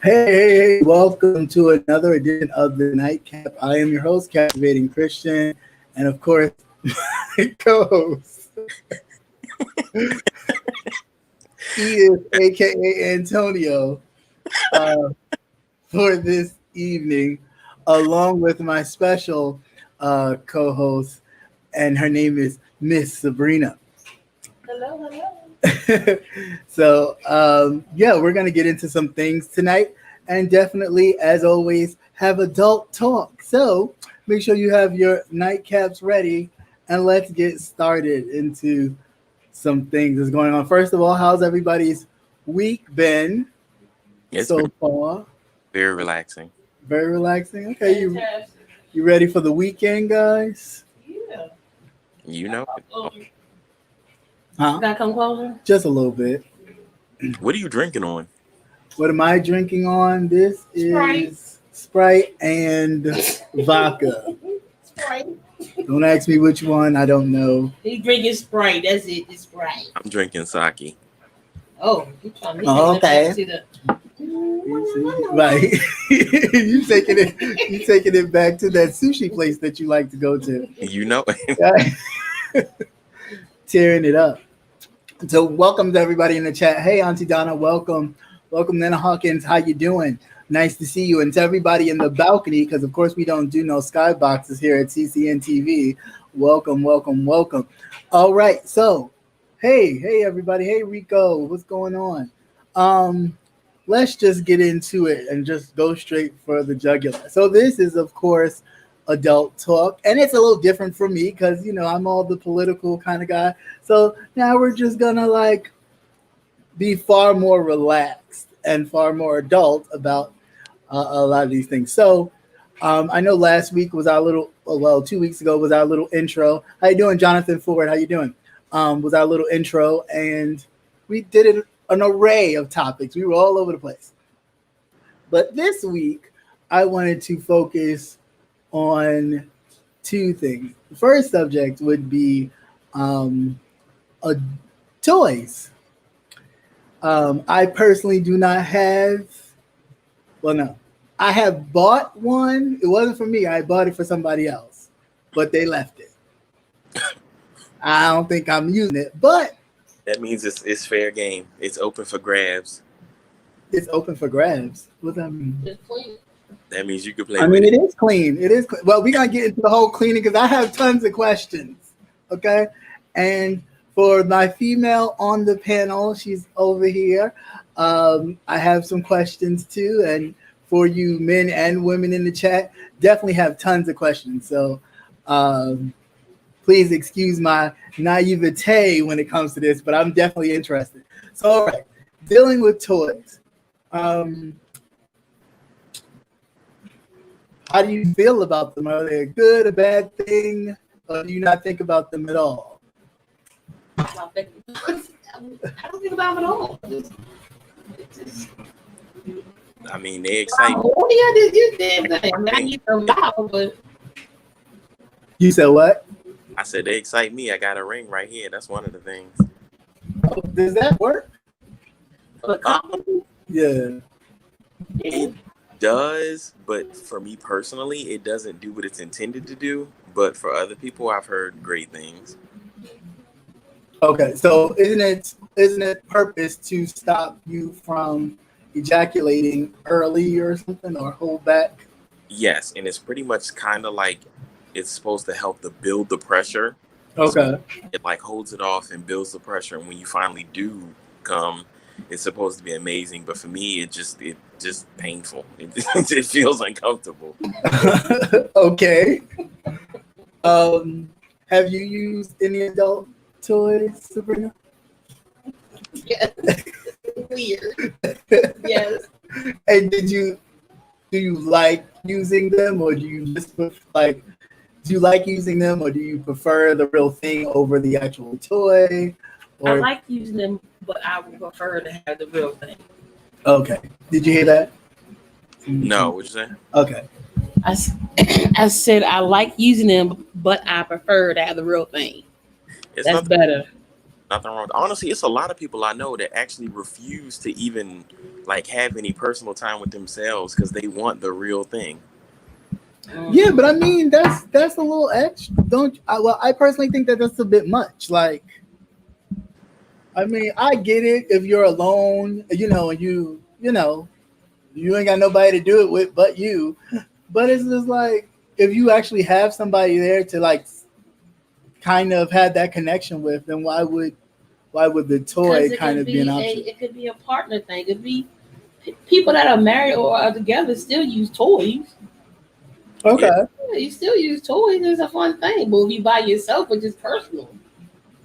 Hey, welcome to another edition of the Nightcap. I am your host, Captivating Christian, and of course, my co-host. He is AKA Antonio uh, for this evening, along with my special co-host, and her name is Miss Sabrina. Hello, hello. Yeah, we're going to get into some things tonight and definitely, as always, have adult talk. So make sure you have your nightcaps ready and let's get started into some things that's going on. First of all, how's everybody's week been It's so been far? very relaxing. Very relaxing. Okay, Fantastic. you ready for the weekend, guys? Yeah. You know it. Oh, Huh? gotta come closer. Just a little bit. What are you drinking on? What am I drinking on? This is Sprite and vodka. Sprite. Don't ask me which one. I don't know. He drinking Sprite. That's it. It's Sprite. I'm drinking sake. Oh, you trying to Oh, okay. to the. Right. you taking it back to that sushi place that you like to go to. You know it. Right? Tearing it up. So welcome to everybody in the chat. Hey, Auntie Donna, welcome. Welcome, Nana Hawkins. How you doing? Nice to see you. And to everybody in the balcony, because of course we don't do no skyboxes here at CCNTV. Welcome, welcome, welcome. All right. So, hey, everybody. Hey, Rico. What's going on? Let's just get into it and just go straight for the jugular. So this is, of course, adult talk, and it's a little different for me because I'm all the political kind of guy. So now we're just gonna be far more relaxed and far more adult about a lot of these things. So I know last week was our little, 2 weeks ago was our little intro. How you doing, Jonathan Ford? How you doing? Was our little intro, and we did it an array of topics. We were all over the place. But this week, I wanted to focus on two things. The first subject would be toys. I personally do not have, no. I have bought one. It wasn't for me. I bought it for somebody else, but they left it. I don't think I'm using it, but That means it's fair game. It's open for grabs. it's open for grabs. What does that mean? It's clean. That means you can play I with mean, it. it is clean. It is. Well, we're going to get into the whole cleaning because I have tons of questions. Okay. And for my female on the panel, she's over here. I have some questions too. And for you men and women in the chat, definitely have tons of questions. So please excuse my naivete when it comes to this, but I'm definitely interested. So, all right, dealing with toys. How do you feel about them? Are they a good, a bad thing, or do you not think about them at all? I don't think about it at all. I mean, they excite me. Oh, yeah, you did that. I mean, I get them out, but You said what? I said they excite me. I got a ring right here. That's one of the things. Oh, does that work? Yeah. It does, but for me personally, it doesn't do what it's intended to do. But for other people, I've heard great things. Okay, so isn't it purpose to stop you from ejaculating early or something, or hold back? Yes, and it's pretty much kind of like it's supposed to help to build the pressure. Okay. So it holds it off and builds the pressure, and when you finally do come, it's supposed to be amazing. But for me, it just painful. It feels uncomfortable. Okay. Have you used any adult toys, Sabrina? yes. Weird. Yes. And do you like using them, or do you just do you like using them, or do you prefer the real thing over the actual toy? I like using them, but I would prefer to have the real thing. Okay. Did you hear that? No, what you say? Okay. I said I like using them, but I prefer to have the real thing. It's That's better. Nothing wrong. Honestly, it's a lot of people I know that actually refuse to even like have any personal time with themselves because they want the real thing. Yeah, but I mean that's a little extra. Don't I, well, I personally think that that's a bit much. Like, I mean, I get it if you're alone, and you ain't got nobody to do it with but you. But it's just like if you actually have somebody there to like kind of have that connection with, then why would the toy kind of be an option? It could be a partner thing. It could be people that are married or are together still use toys. Okay. Yeah, you still use toys. It's a fun thing. But if you by yourself, it's just personal.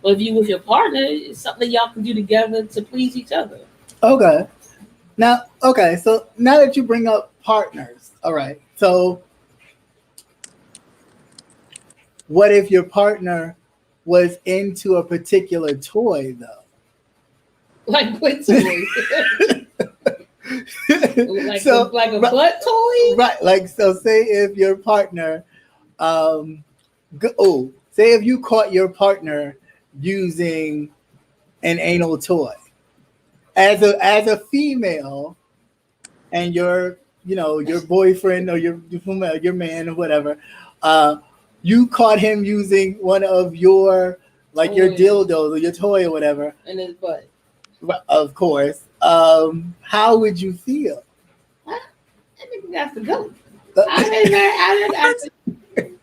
But if you with your partner, it's something y'all can do together to please each other. Okay. So now that you bring up partners, all right. So what if your partner was into a particular toy though? Like what toy? like a butt toy? Right. Like, so say if your partner, say if you caught your partner using an anal toy as a female, and your boyfriend or your man or whatever, you caught him using one of your your dildos or your toy or whatever in his butt. Of course. How would you feel? I think that's the goat.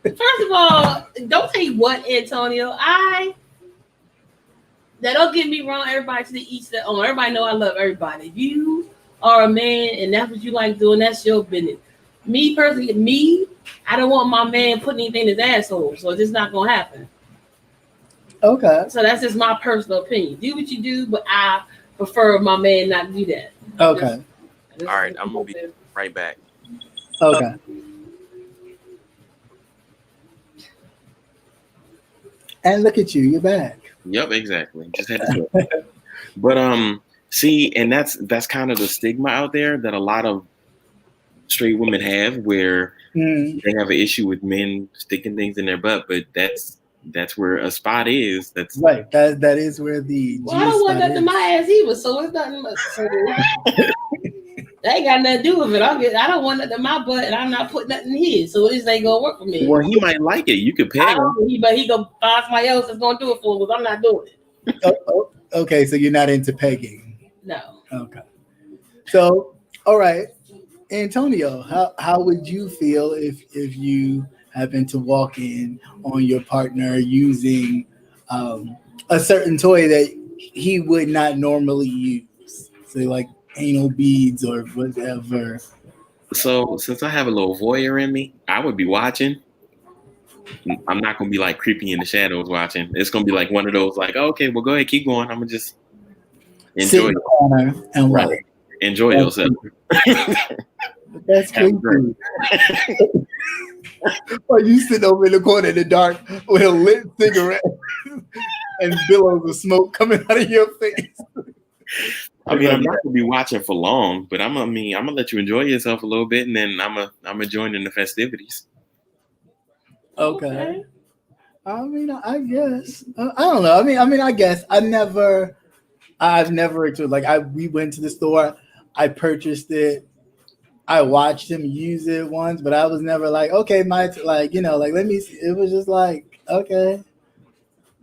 First of all, don't say what, Antonio. Don't get me wrong. Everybody to the each their own. Everybody know I love everybody. If you are a man and that's what you like doing, that's your business. Me personally, I don't want my man putting anything in his asshole, so it's just not gonna happen. Okay. So that's just my personal opinion. Do what you do, but I prefer my man not do that. Okay. All right, I'm gonna be right back. Okay. And look at you, you're back. Yep, exactly. Just had to do it. But see, and that's kind of the stigma out there that a lot of straight women have, where they have an issue with men sticking things in their butt, but that's where a spot is. That's right. That is where the. Well, I don't want nothing in my ass either, so it's nothing. So that ain't got nothing to do with it. I don't want nothing in my butt, and I'm not putting nothing in his, so this ain't gonna work for me. Well, he might like it. You could peg him. But he gonna find somebody else that's gonna do it for him, because I'm not doing it. Okay, so you're not into pegging. No. Okay. So, all right, Antonio, how would you feel if you happen to walk in on your partner using a certain toy that he would not normally use, say like anal beads or whatever? So since I have a little voyeur in me, I would be watching. I'm not gonna be like creepy in the shadows watching. It's gonna be like one of those like, oh, okay, well go ahead, keep going. I'm gonna just enjoy the corner and right. Enjoy yourself. That's creepy. Or you sit over in the corner in the dark with a lit cigarette and billows of smoke coming out of your face. I mean, I'm not gonna be watching for long, but I'm gonna let you enjoy yourself a little bit, and then I'm gonna join in the festivities. Okay. I mean, I guess I don't know. I mean, I guess I've never we went to the store, I purchased it, I watched him use it once, but I was never like, okay, let me see. It was just like, okay.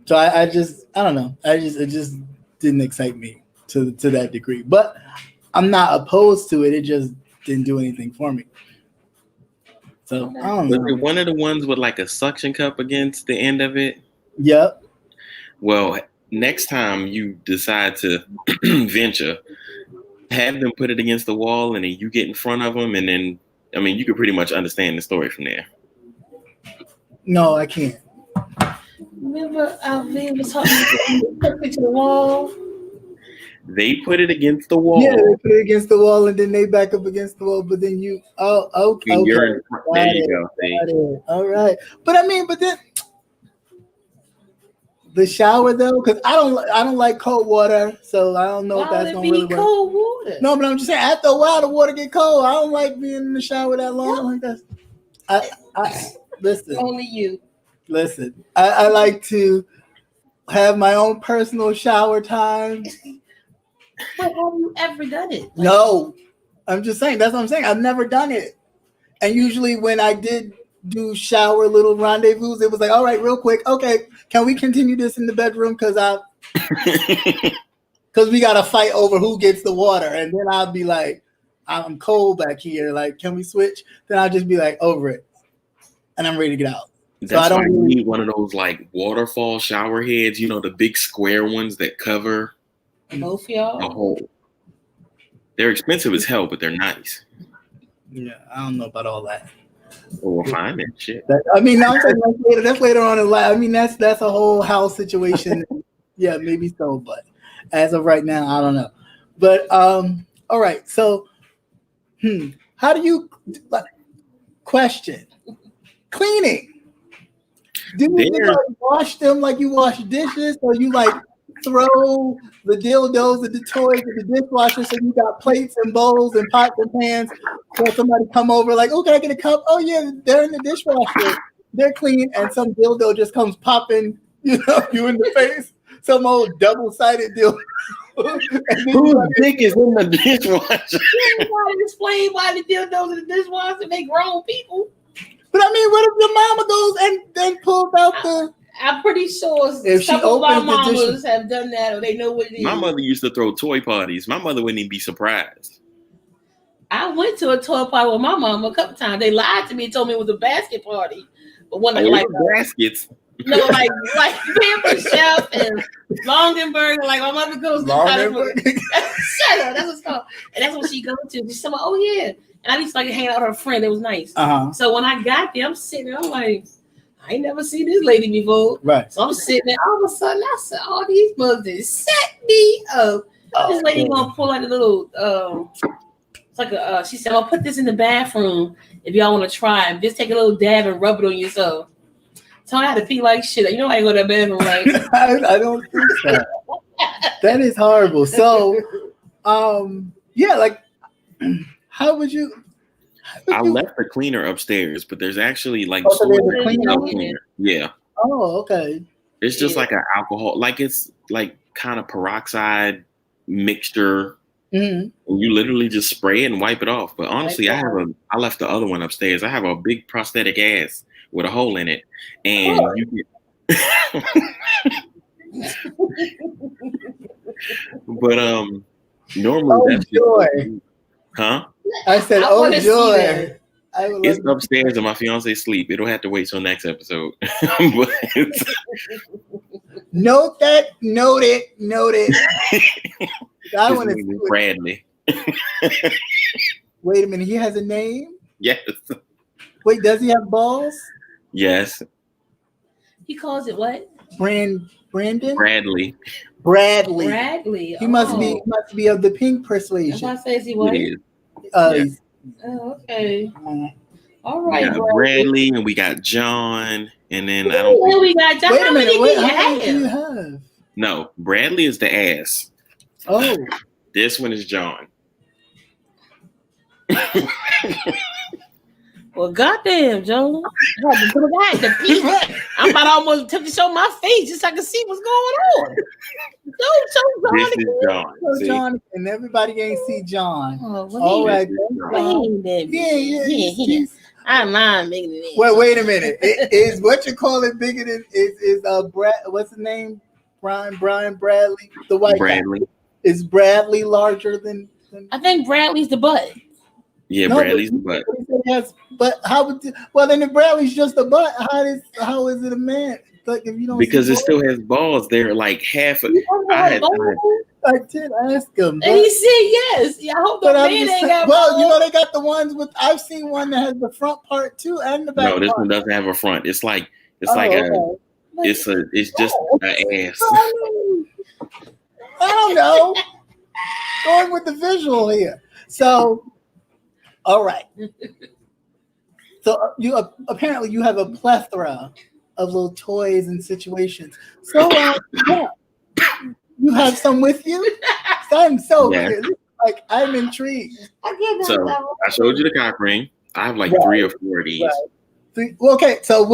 So I don't know. It just didn't excite me to that degree. But I'm not opposed to it. It just didn't do anything for me. So I don't know. Was it one of the ones with like a suction cup against the end of it? Yep. Well, next time you decide to venture, have them put it against the wall, and then you get in front of them, and then you could pretty much understand the story from there. No, I can't. Remember, Alvin was talking to the wall. They put it against the wall. Yeah, they put it against the wall, and then they back up against the wall. But then you, okay. There you go. All right, but then the shower though, because I don't like cold water, so I don't know if that's gonna really work. Cold water. No, but I'm just saying after a while the water get cold. I don't like being in the shower that long. Yeah. Like I listen. Only you. Listen, I like to have my own personal shower time. But have you ever done it? Like, No, I'm just saying. That's what I'm saying. I've never done it. And usually when I did do shower little rendezvous, it was like, all right, real quick. Okay, can we continue this in the bedroom? Because we got to fight over who gets the water. And then I'll be like, I'm cold back here. Like, can we switch? Then I'll just be like, over it. And I'm ready to get out. That's why you need one of those like waterfall shower heads, you know, the big square ones that cover both y'all. the whole. They're expensive as hell, but they're nice. Yeah, I don't know about all that. Well, we'll find that shit. I mean, I'm saying that's later on in life. I mean, that's a whole house situation. Yeah, maybe so, but as of right now, I don't know. But all right, so how do you question cleaning? Do you like wash them like you wash dishes, or you like throw the dildos and the toys in the dishwasher so you got plates and bowls and pots and pans? So somebody come over like, oh, can I get a cup? Oh yeah, they're in the dishwasher. They're clean, and some dildo just comes popping, you in the face. Some old double-sided dildo. Whose dick is in the dishwasher? You gotta explain why the dildos in the dishwasher make grown people. But I mean, what if your mama goes and then pulls out the? I'm pretty sure if she some of our opens the mamas dish, have done that, or they know what it is. My mother used to throw toy parties. My mother wouldn't even be surprised. I went to a toy party with my mom a couple times. They lied to me, told me it was a basket party, but one like baskets. No, like Pamper Chef and Longenberg. Like my mother goes to Longenberg. Shut up, that's what's called. And that's what she goes to. She's like, oh yeah. And I used to like hang out with her friend. It was nice. So when I got there, I'm sitting there, I'm like, I ain't never seen this lady before. Right. So I'm sitting there, all of a sudden I said, all these mothers set me up. This lady gonna pull out a little it's like a she said, I'll put this in the bathroom if y'all want to try it. Just take a little dab and rub it on yourself. So I had to pee like shit. You know I go to the bathroom like I don't think so. That is horrible. So yeah, like how would you left the cleaner upstairs, but there's actually like there's a cleaner. Yeah. Oh, okay. It's just like an alcohol, like it's like kind of peroxide mixture. Mm-hmm. And you literally just spray it and wipe it off. But honestly, I left the other one upstairs. I have a big prosthetic ass with a hole in it, and you get. But normally that's joy. Huh? I said, oh joy. It's upstairs and my fiance sleep. It'll have to wait till next episode. But note it. I want to see Bradley. Wait a minute, he has a name? Yes. Wait, does he have balls? Yes. He calls it what? Brandon? Bradley. He must be of the pink persuasion. That's why I say he was. Yes. Oh, okay. All right, Bradley, and we got John, and then I don't. We got John. Wait a minute. How many do you have? No, Bradley is the ass. Oh, this one is John. Well, goddamn, John. I'm about to almost to show my face just so I can see what's going on. Don't show John. This is John. So John, and everybody ain't see John. Oh, well, all right. Yeah. I'm not bigger than it. Well, wait a minute. Is what you call it bigger than is Brad? What's his name? Brian Bradley, the white Bradley. guy. Is Bradley larger than? I think Bradley's the butt. Yeah, no, Bradley's the butt. But how would then if Bradley's just a butt, how is it a man? Like if you don't because it still has balls. They're like half of I did ask him. And he said yes. Yeah, I hope the man ain't got balls. They got the ones with I've seen one that has the front part too and the back. No, this one doesn't have a front. It's just an ass. I don't know. Going with the visual here. So all right. So you apparently you have a plethora of little toys and situations. So yeah, you have some with you. I'm so curious. Like I'm intrigued. So I showed you the cock ring. I have like 3 or 4 of these. Right. Okay. So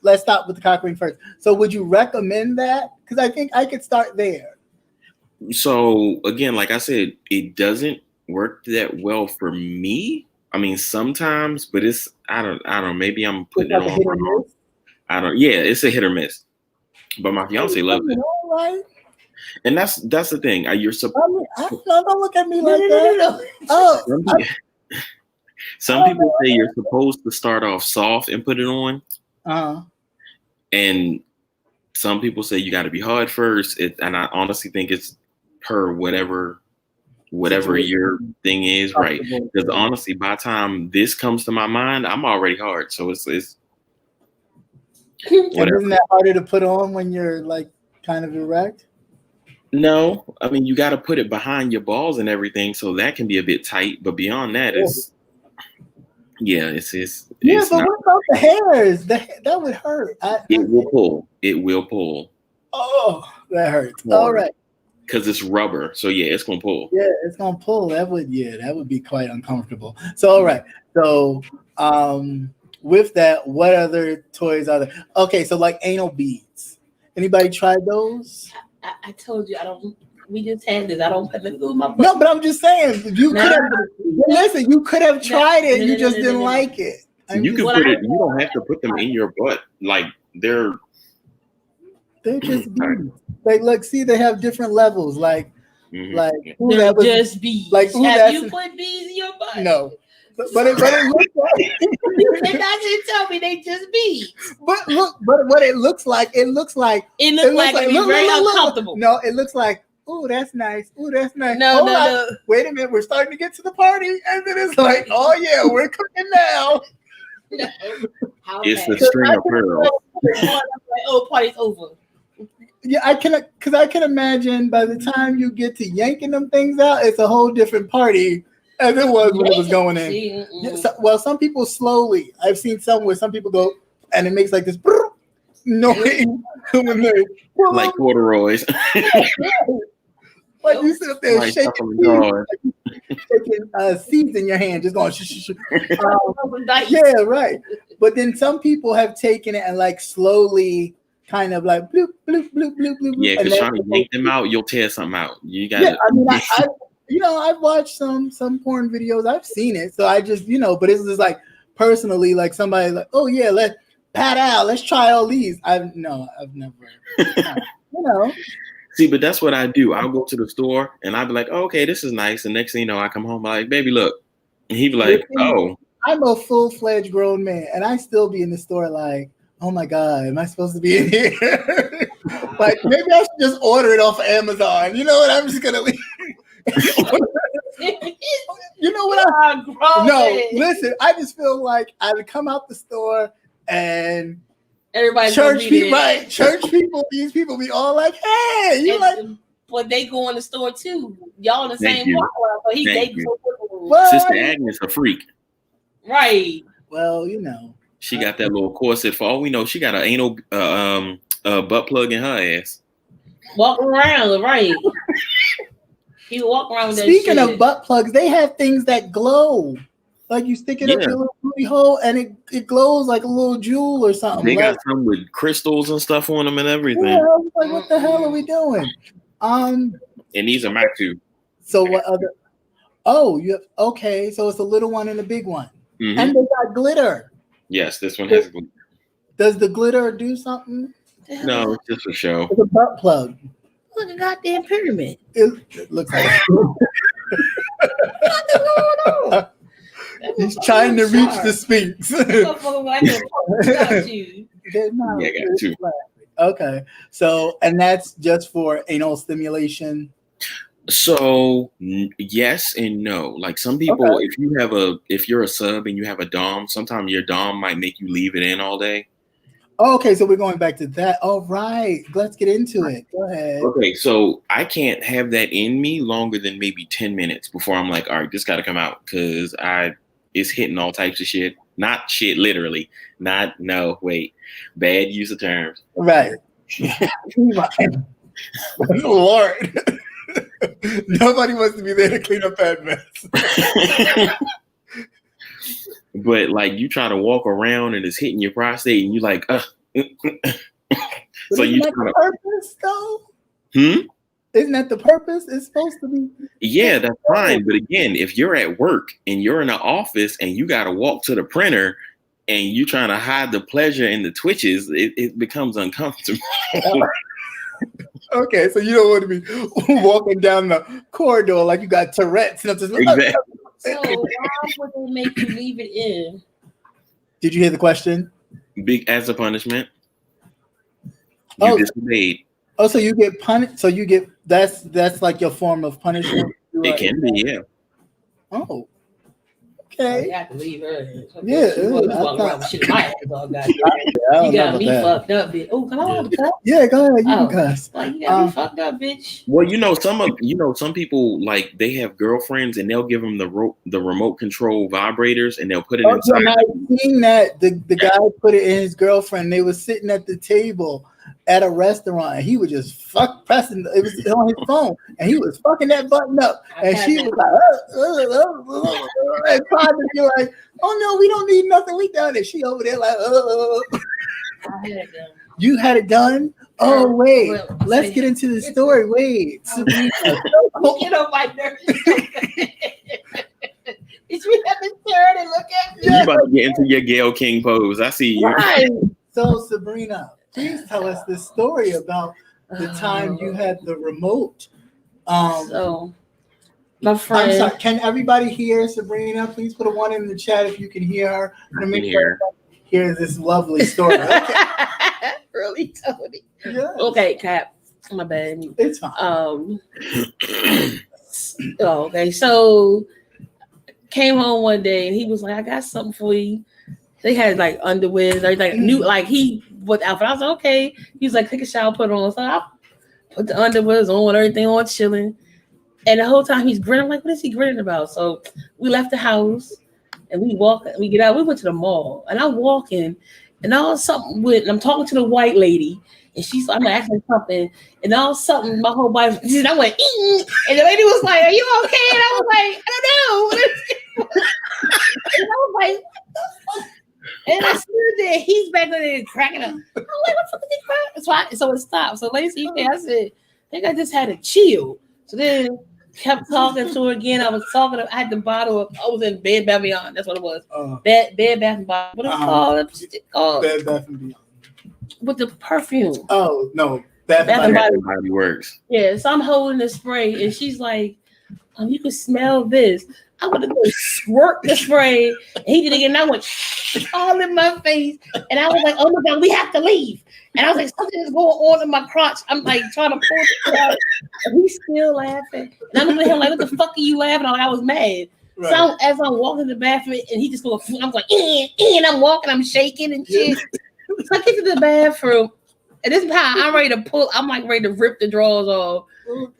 let's stop with the cock ring first. So would you recommend that? Because I think I could start there. So again, like I said, it doesn't work that well for me. I mean, sometimes, but I don't know. Maybe I'm putting It's it like a on hit or wrong. miss. Yeah, it's a hit or miss. But my fiance loves it, All right. and that's the thing. You're supposed. Don't look at me like that. No. Oh, Some people say you're supposed to start off soft and put it on, and some people say you got to be hard first. And I honestly think it's per whatever your thing is, right? Because honestly, by the time this comes to my mind, I'm already hard. So it's whatever. Isn't that harder to put on when you're like kind of erect? No, I mean you got to put it behind your balls and everything, so that can be a bit tight. But beyond that, it's but what about the hairs? That would hurt. It will pull. It will pull. Oh, that hurts. All right. Because it's rubber, so yeah, it's gonna pull. Yeah, it's gonna pull. That would be quite uncomfortable. So all right. So with that, what other toys are there? Okay, so like anal beads. Anybody tried those? I told you I don't. We just had this. I don't put it in my butt. No, but I'm just saying you could have. Listen, you could have tried it. You just didn't like it. You can put it. You don't have to put them in your butt. Like they're just beads. Like, look, see, they have different levels. Like, they're just beads. Like, have you put beads in your butt? No. But it looks like and I didn't tell me they just beads. But what it looks like it looks like very uncomfortable. No, it looks like, oh, that's nice. Oh, that's nice. No. Wait a minute, we're starting to get to the party, and then it's like, oh yeah, we're cooking now. It's the string of pearls. Oh, party's over. Yeah, I can imagine by the time you get to yanking them things out, it's a whole different party as it was when it was going in. Well, some people slowly. I've seen some where some people go and it makes like this noise when they like corduroys. Like you sit up there shaking seeds in your hand, just going yeah, right. But then some people have taken it and like slowly kind of like bloop, bloop, bloop, bloop, bloop. Yeah, because trying to yank them out, you'll tear something out. You got I mean, I've watched some porn videos. I've seen it. So I just, but it's just like personally, like somebody like, oh yeah, let's pat out. Let's try all these. I've never, See, but that's what I do. I'll go to the store and I'll be like, oh, okay, this is nice. And next thing you know, I come home, I'm like, baby, look. And he'd be like, oh. I'm a full-fledged grown man. And I still be in the store like, oh my God, am I supposed to be in here? Like, maybe I should just order it off of Amazon. You know what? I'm just going to leave. You know what? Listen, I just feel like I would come out the store and everybody church people, these people be all like, hey, you like, but they go in the store too. Y'all in the same walk. Sister Agnes a freak. Right. Well, she got that little corset. For all we know, she got an anal butt plug in her ass. Walk around, right? He walk around with that Speaking shit. of butt plugs, they have things that glow. Like you stick it up your little booty hole and it glows like a little jewel or something. They got some with crystals and stuff on them and everything. Yeah, I was like, what the hell are we doing? And these are Mac 2. So what other? Oh, okay. So it's a little one and a big one, and they got glitter. Yes, this one has glitter. Does the glitter do something? No, it's just a show. It's a butt plug. Look at goddamn pyramid. It looks like. What's going on? He's trying to reach the Sphinx. I got 2. Okay, so and that's just for anal stimulation. So yes and no. Like some people, if you're a sub and you have a dom, sometimes your dom might make you leave it in all day. Okay, so we're going back to that. All right, let's get into it. Go ahead. Okay, so I can't have that in me longer than maybe 10 minutes before I'm like, all right, this got to come out because it's hitting all types of shit. Not shit, literally. Bad use of terms. Right. Lord. Nobody wants to be there to clean up that mess. But like you try to walk around and it's hitting your prostate and you like, So you that the purpose though? Isn't that the purpose? It's supposed to be. Yeah, that's fine. But again, if you're at work and you're in an office and you got to walk to the printer and you trying to hide the pleasure in the twitches, it becomes uncomfortable. Okay, so you don't want to be walking down the corridor like you got Tourette's. Exactly. So why would they make you leave it in? Did you hear the question? Big as a punishment. You disobeyed. Oh, so you get punished. So you get that's like your form of punishment. It can be, yeah. Oh, okay. You have to leave her. Yeah, You got me fucked up, bitch. Oh, can I have a cup? Yeah, go ahead. You can cuss. Like you got me fucked up, bitch. Well, some people like they have girlfriends and they'll give them the remote control vibrators and they'll put it inside. I've seen that the guy put it in his girlfriend. They were sitting at the table at a restaurant and he was just pressing it was on his phone and he was fucking that button up and she was like and trying to be like, oh no, we don't need nothing, we done it. She over there like I had it done. You had it done? Oh wait, let's get into the story. Wait, get on my nerves. Did you have to turn and look at me? You about to get into your Gayle King pose. I see you. Right. So Sabrina, please tell us the story about the time you had the remote. So my friend. I'm sorry, can everybody hear Sabrina? Please put a 1 in the chat if you can hear her. I can hear. Hear this lovely story. Okay. Really, Tony? Yeah. Okay, Cap. My bad. It's fine. Okay, so came home one day and he was like, I got something for you. They had like underwear, like new, like he was out. I was like, okay. He was like, take a shower, put it on. So I put the underwears on, everything on, chilling. And the whole time he's grinning. I'm like, what is he grinning about? So we left the house and we get out. We went to the mall and I'm walking and all something with, and I'm talking to the white lady and I'm asking something and all something, my whole body, and I went, and the lady was like, are you okay? And I was like, I don't know. And I was like, what the fuck? And I stood there, he's back there cracking up. I'm like, what the fuck is he crying? So it stopped. So Lacey, I said, I think I just had to chill. So then kept talking to her again. I was talking to, I had the bottle of, I was in Bed Bath & Beyond. That's what it was. Bed Bath & Beyond. What is it called? Bed Bath & Beyond. With the perfume. Oh, no. Bath & Body Works. Yeah, so I'm holding the spray and she's like, you can smell this. I would have squirt the spray. And he did it again. And I went all in my face. And I was like, oh my God, we have to leave. And I was like, something is going on in my crotch. I'm like trying to pull it out. And he's still laughing. And I'm looking at him like, what the fuck are you laughing at? I was mad. Right. So as I'm walking to the bathroom and he just goes, I'm like, and I'm walking, I'm shaking and shit. So I get to the bathroom. And this is how I'm ready to pull. I'm like ready to rip the drawers off.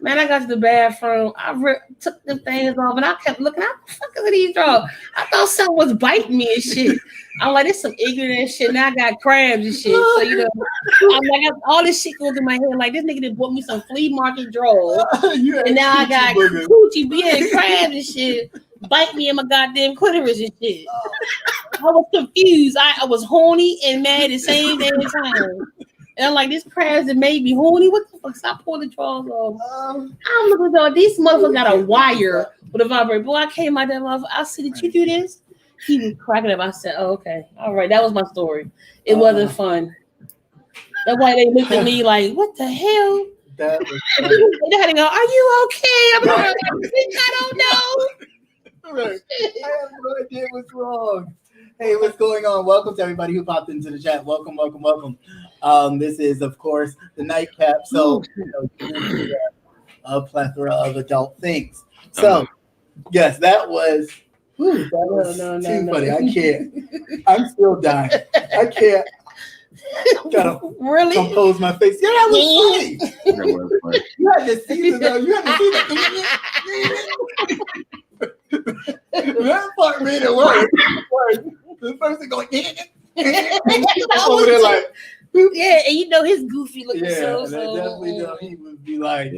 Man, I got to the bathroom. I took them things off, and I kept looking. How the fuck is these drawers? I thought someone was biting me and shit. I'm like, this some ignorant shit. Now I got crabs and shit. So you know, I'm like, all this shit goes in my head. Like this nigga that bought me some flea market drawers, and now I got coochie being crabs and shit. Bite me in my goddamn clitoris and shit. I was confused. I was horny and mad at the same damn time. And I'm like, this crabs that made me horny. What the fuck? Stop pulling the drawers off. I'm looking at these motherfuckers got a wire with a vibrator. Boy, I came out that motherfucker. I said, did you do this? He was cracking up. I said, oh, okay. All right. That was my story. It wasn't fun. That's why they looked at me like, what the hell? That was they had to go, are you okay? I'm like, I don't know. Right. I have no idea what's wrong. Hey, what's going on? Welcome to everybody who popped into the chat. Welcome. This is, of course, the nightcap. So, a plethora of adult things. So, yes, that was too funny. I can't. I'm still dying. I can't. Gotta really compose my face. Yeah, that was funny. That was funny. You had to see it, though. You had to see that. That part made it work. The person going, over there like, yeah, and you know his goofy looking so definitely know he would be like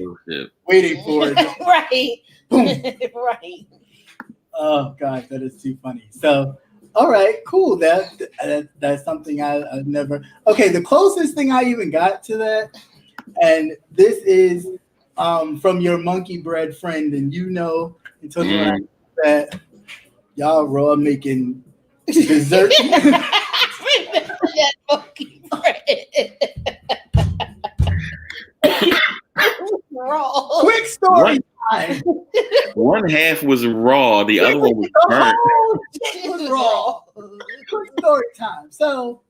waiting for it. Right. Right. Oh gosh, that is too funny. So All right, cool. That's something I've never. Okay, the closest thing I even got to that, and this is from your monkey bread friend, and Antonio, and I, that y'all raw making dessert. That monkey bread. Raw. Quick story time. One half was raw, the other one was burnt. It was raw. Quick story time. So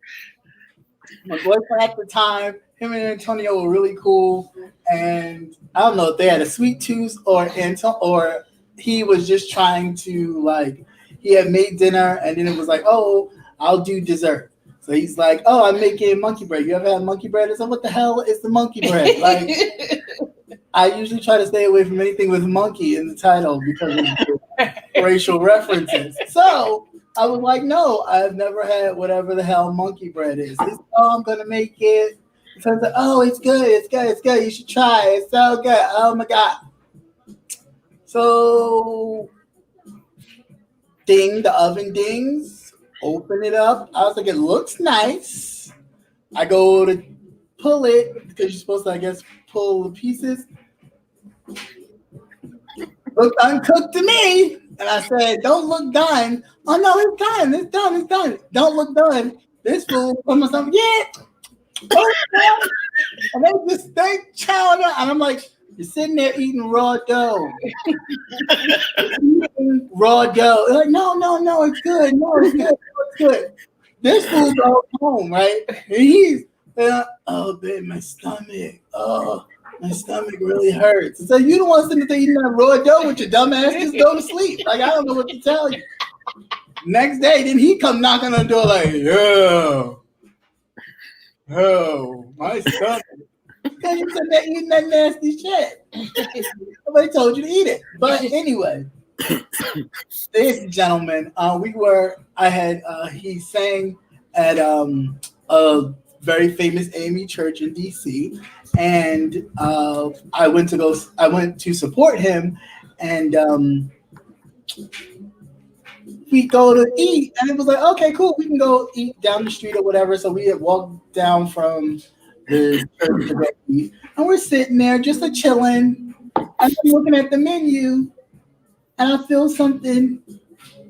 my boyfriend at the time, him and Antonio were really cool, and I don't know if they had a sweet tooth or he was just trying to he had made dinner and then it was like, oh, I'll do dessert. So he's like, oh, I'm making monkey bread. You ever had monkey bread? I said, what the hell is the monkey bread? Like, I usually try to stay away from anything with monkey in the title because of racial references. So I was like, no, I've never had whatever the hell monkey bread is. I'm going to make it. So I was like, oh, it's good. It's good. It's good. You should try it. It's so good. Oh, my God. So, ding, the oven dings. Open it up. I was like, it looks nice. I go to pull it because you're supposed to, I guess, pull the pieces. Looked uncooked to me. And I said, don't look done. Oh, no, it's done. It's done. It's done. Don't look done. This fool put myself, yeah. And they just stink chowing up. And I'm like, you're sitting there eating raw dough. Raw dough. They're like, no, it's good. No, it's good. It's good. This fool goes home, right? And he's, oh, babe, my stomach. Oh, my stomach really hurts. So you don't want to sit there eating that raw dough with your dumb ass. Just go to sleep. Like, I don't know what to tell you. Next day, then he come knocking on the door like, oh, my stomach. Because you said that eating that nasty shit. Nobody told you to eat it. But anyway, this gentleman, he sang at a very famous AME church in DC, and I went to support him, and we go to eat, and it was like, okay, cool, we can go eat down the street or whatever. So we had walked down from the church to go eat, and we're sitting there just chilling, and I'm looking at the menu, and I feel something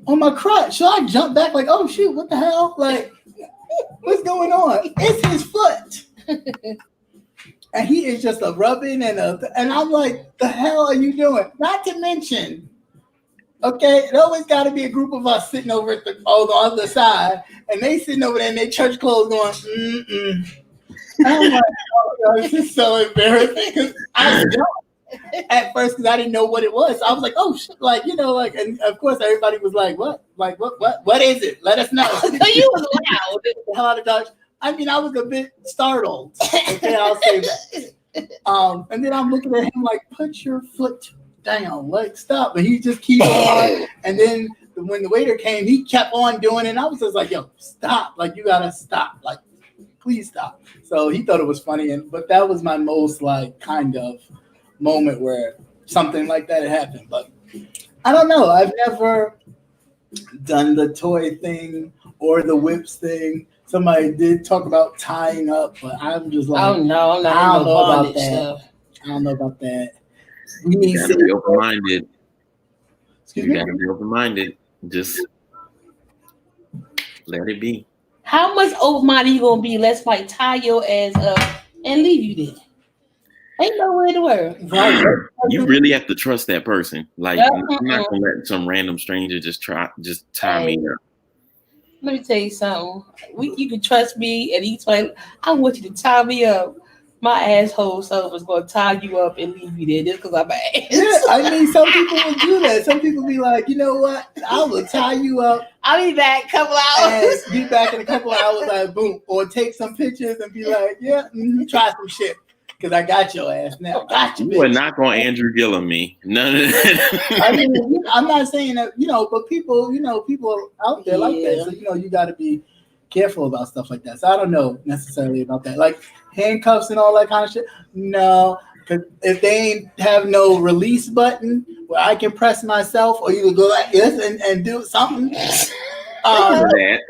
on my crotch. So I jump back like, oh shoot, what the hell? Like, what's going on? It's his foot. And he is just rubbing and I'm like, the hell are you doing? Not to mention, okay, it always got to be a group of us sitting over on the other side, and they sitting over there in their church clothes going, mm-mm. And I'm like, oh God, this is so embarrassing, because I jumped at first because I didn't know what it was. So I was like, oh shit, and of course everybody was like, what? Like, what is it? Let us know. So you was loud. The hell out of Dodge. I mean, I was a bit startled. Okay, I'll say that. And then I'm looking at him like, put your foot down, like stop. And he just keeps on. And then when the waiter came, he kept on doing it. And I was just like, yo, stop. Like, you gotta stop. Like, please stop. So he thought it was funny. But that was my most kind of moment where something like that had happened. But I don't know. I've never done the toy thing or the whips thing. Somebody did talk about tying up, but I'm just like, oh no, I'm not. I don't know about that. Stuff. I don't know about that. We need to be open-minded. You gotta be open-minded. Just let it be. How much open-minded you gonna be? Let's tie your ass up and leave you there. Ain't no way to work. You really have to trust that person. Like, I'm not gonna let some random stranger just tie me up. Let me tell you something. You can trust me, and he's like, I want you to tie me up. My asshole self is going to tie you up and leave you there just because I'm an ass. Yeah, I mean, some people will do that. Some people be like, you know what? I will tie you up. I'll be back a couple hours. And be back in a couple hours, like, boom. Or take some pictures and be like, yeah, try some shit. Because I got your ass now. Got you, bitch. You are not going to Andrew Gillum me. None of that. I mean, I'm not saying that, but people, people out there like that. So, you got to be careful about stuff like that. So I don't know necessarily about that. Like handcuffs and all that kind of shit. No, because if they ain't have no release button where I can press myself or you can go like this and do something, that.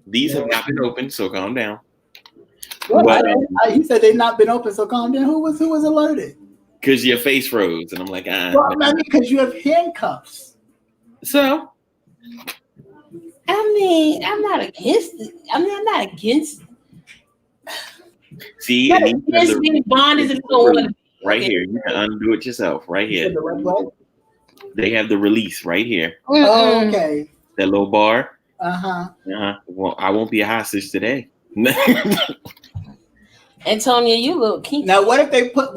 These have not been opened, so calm down. Well, he said they've not been open, so calm down. Who was alerted? Because your face froze, and I'm like, Well, I mean, because you have handcuffs. So, I mean, I'm not against it. I mean, I'm not against. See, Yes, being bonded is going right here. You can undo it yourself. Right here. They have the release right here. Oh, okay. That little bar. Well, I won't be a hostage today. Antonia, you look kinky. Now, what if they put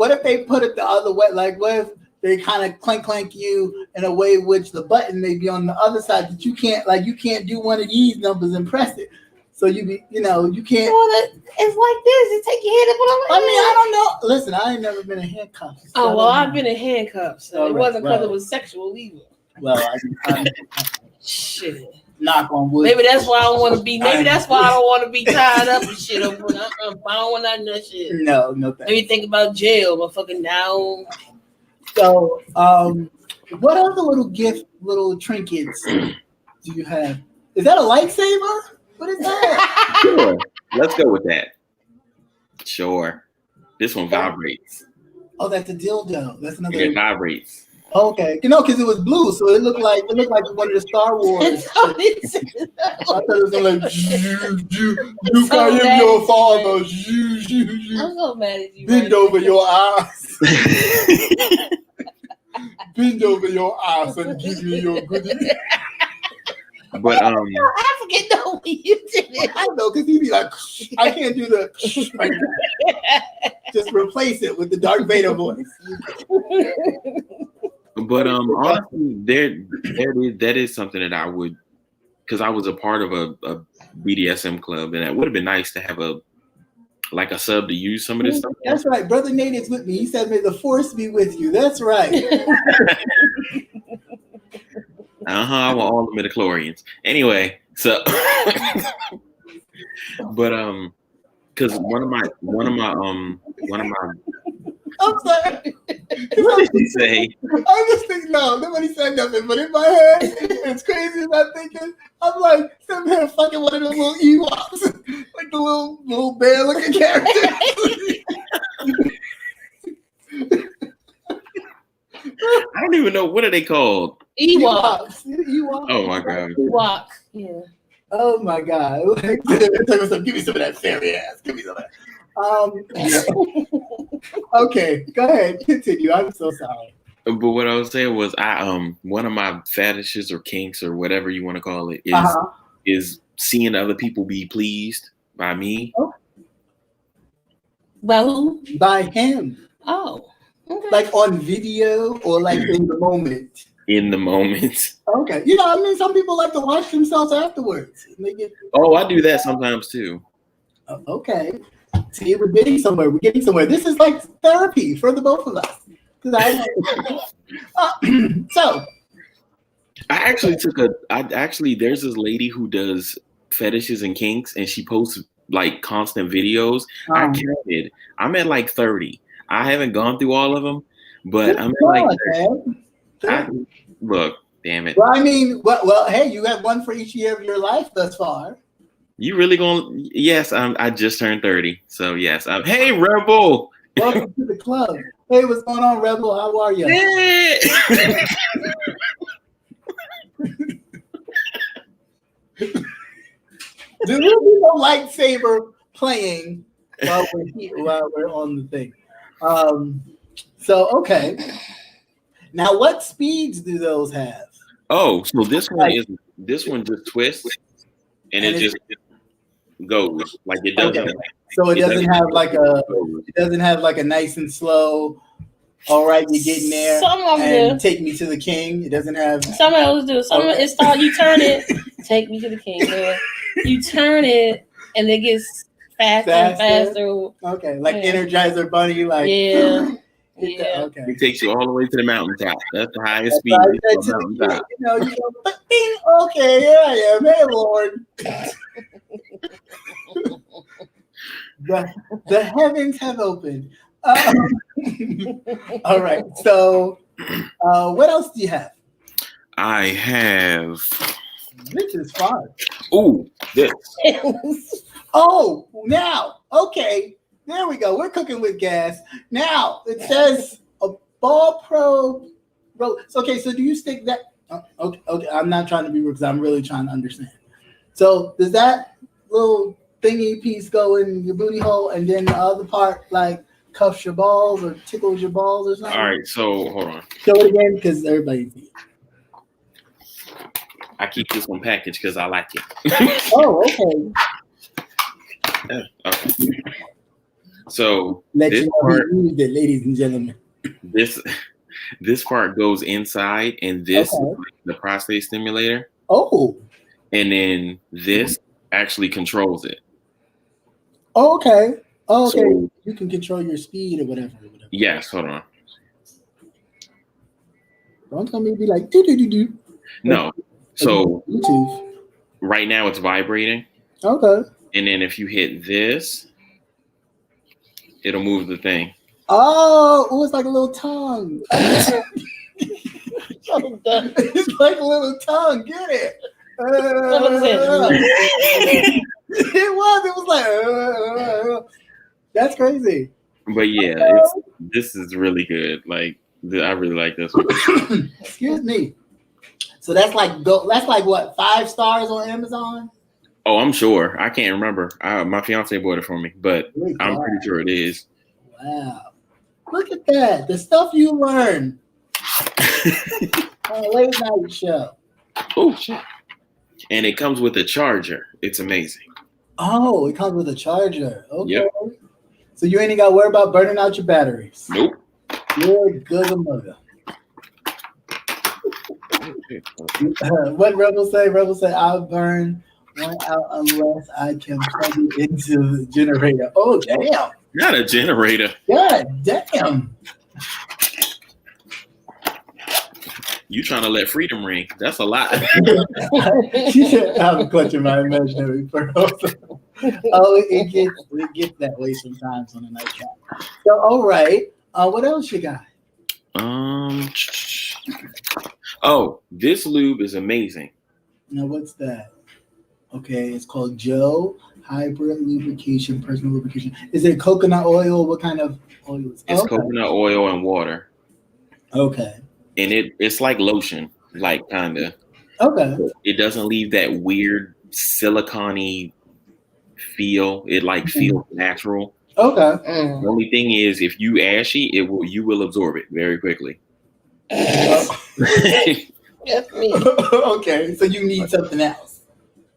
it the other way? Like, what if they kind of clank you in a way which the button may be on the other side that you can't do one of these numbers and press it. So you can't. Well, it's like this. You take your hand up on. I mean, I don't know. Listen, I ain't never been in handcuffs. So I've been in handcuffs. So it wasn't because it was sexual either. Well, shit. Knock on wood. Maybe that's why I don't want to be. Maybe that's why I don't want to be tied up and shit. I don't want none of that shit. No, thanks. Maybe think about jail, motherfucking now. So, what other little trinkets do you have? Is that a lightsaber? What is that? Sure. Let's go with that. Sure. This one vibrates. Oh, that's a dildo. That's another. It vibrates. Okay, because it was blue, so it looked like one of the Star Wars. I thought it was like you got him your father. I'm so mad at you. Bend over your ass. Bend over your ass and give me your goodie. But I forget the way you did it. I know, because he'd be like, I can't do the right now. Just replace it with the Darth Vader voice. But honestly, that is something that I would, because I was a part of a BDSM club, and it would have been nice to have a sub to use some of this stuff. That's right. Brother Nate is with me. He said, "May the force be with you." That's right. I want all the midichlorians. Anyway, so but because one of my I'm sorry. What did he say? I just think nobody said nothing, but in my head, it's crazy as I'm thinking. I'm like, some here fucking one of those little Ewoks, like the little bear looking character. I don't even know, what are they called? Ewoks. Oh my god. Ewok. Yeah. Oh my god. Give me some of that fairy ass. Give me some of that. Okay, go ahead. Continue. I'm so sorry. But what I was saying was, one of my fetishes or kinks or whatever you want to call it is seeing other people be pleased by me. Oh. By who? By him. Oh. Okay. Like on video or like in the moment? In the moment. Okay. Some people like to watch themselves afterwards. I do that sometimes too. Okay. See, we're getting somewhere. This is like therapy for the both of us. So, there's this lady who does fetishes and kinks, and she posts like constant videos. I counted. I'm at like 30. I haven't gone through all of them, but I'm at look, damn it. Well, I mean, well, hey, you have one for each year of your life thus far. You really going? Yes, I just turned 30, so yes. Hey, Rebel. Welcome to the club. Hey, what's going on, Rebel? How are you? Hey. There will be no lightsaber playing while we're on the thing. So okay. Now, what speeds do those have? Oh, so this one just twists and it just goes like it doesn't. Okay. So it doesn't have like a nice and slow. All right, you're getting there. Some of them do. Take me to the king. It doesn't have. Some of those do. Some it's all you turn it. Take me to the king. You turn it and it gets faster and faster. Okay, like Energizer Bunny, like yeah. Yeah. Okay. It takes you all the way to the mountaintop. That's the highest speed. Mountaintop. You go, okay, here I am. Hey, Lord. The heavens have opened. All right. So, what else do you have? I have. This is fun. Ooh, this. Oh, now, okay. There we go. We're cooking with gas. Now, it says a Ball Pro. Okay, so do you stick that? Okay, I'm not trying to be rude because I'm really trying to understand. So does that little thingy piece go in your booty hole and then the other part like cuffs your balls or tickles your balls or something? All right, so hold on. Show it again because everybody sees it. I keep this one packaged because I like it. Oh, okay. Okay. So Let this you know part, who used it, ladies and gentlemen. this part goes inside, and this is like the prostate stimulator. Oh. And then this actually controls it. Oh, okay. Oh, okay. So, you can control your speed or whatever. Yes, hold on. Don't tell me to be like do do do do. No. So Bluetooth. right now it's vibrating. Okay. And then if you hit this, it'll move the thing. Oh, it's like a little tongue. It's like a little tongue. Get it? It was like that's crazy. But yeah, this is really good. Like I really like this one. Excuse me. So that's like what, 5 stars on Amazon? Oh, I'm sure. I can't remember. My fiance bought it for me, but I'm pretty sure it is. Wow. Look at that. The stuff you learn on a late night show. Oh shit. And it comes with a charger. It's amazing. Oh, it comes with a charger. Okay. Yep. So you ain't got to worry about burning out your batteries. Nope. You're good mother. What Rebel say? Rebel say, I'll burn one out unless I can plug it into the generator. Oh, damn. Not a generator. God damn. You trying to let freedom ring. That's a lot. I'm clutching my imaginary pearls. Oh, it gets that way sometimes on a nightcap. So, all right. What else you got? Oh, this lube is amazing. Now, what's that? Okay, it's called Joe Hybrid Lubrication, Personal Lubrication. Is it coconut oil? What kind of oil is it? It's coconut oil and water. Okay. And it's like lotion, like kind of. Okay. It doesn't leave that weird silicone-y feel. It feels natural. Okay. The only thing is, if you ashy, you will absorb it very quickly. That's me. Okay, so you need something else.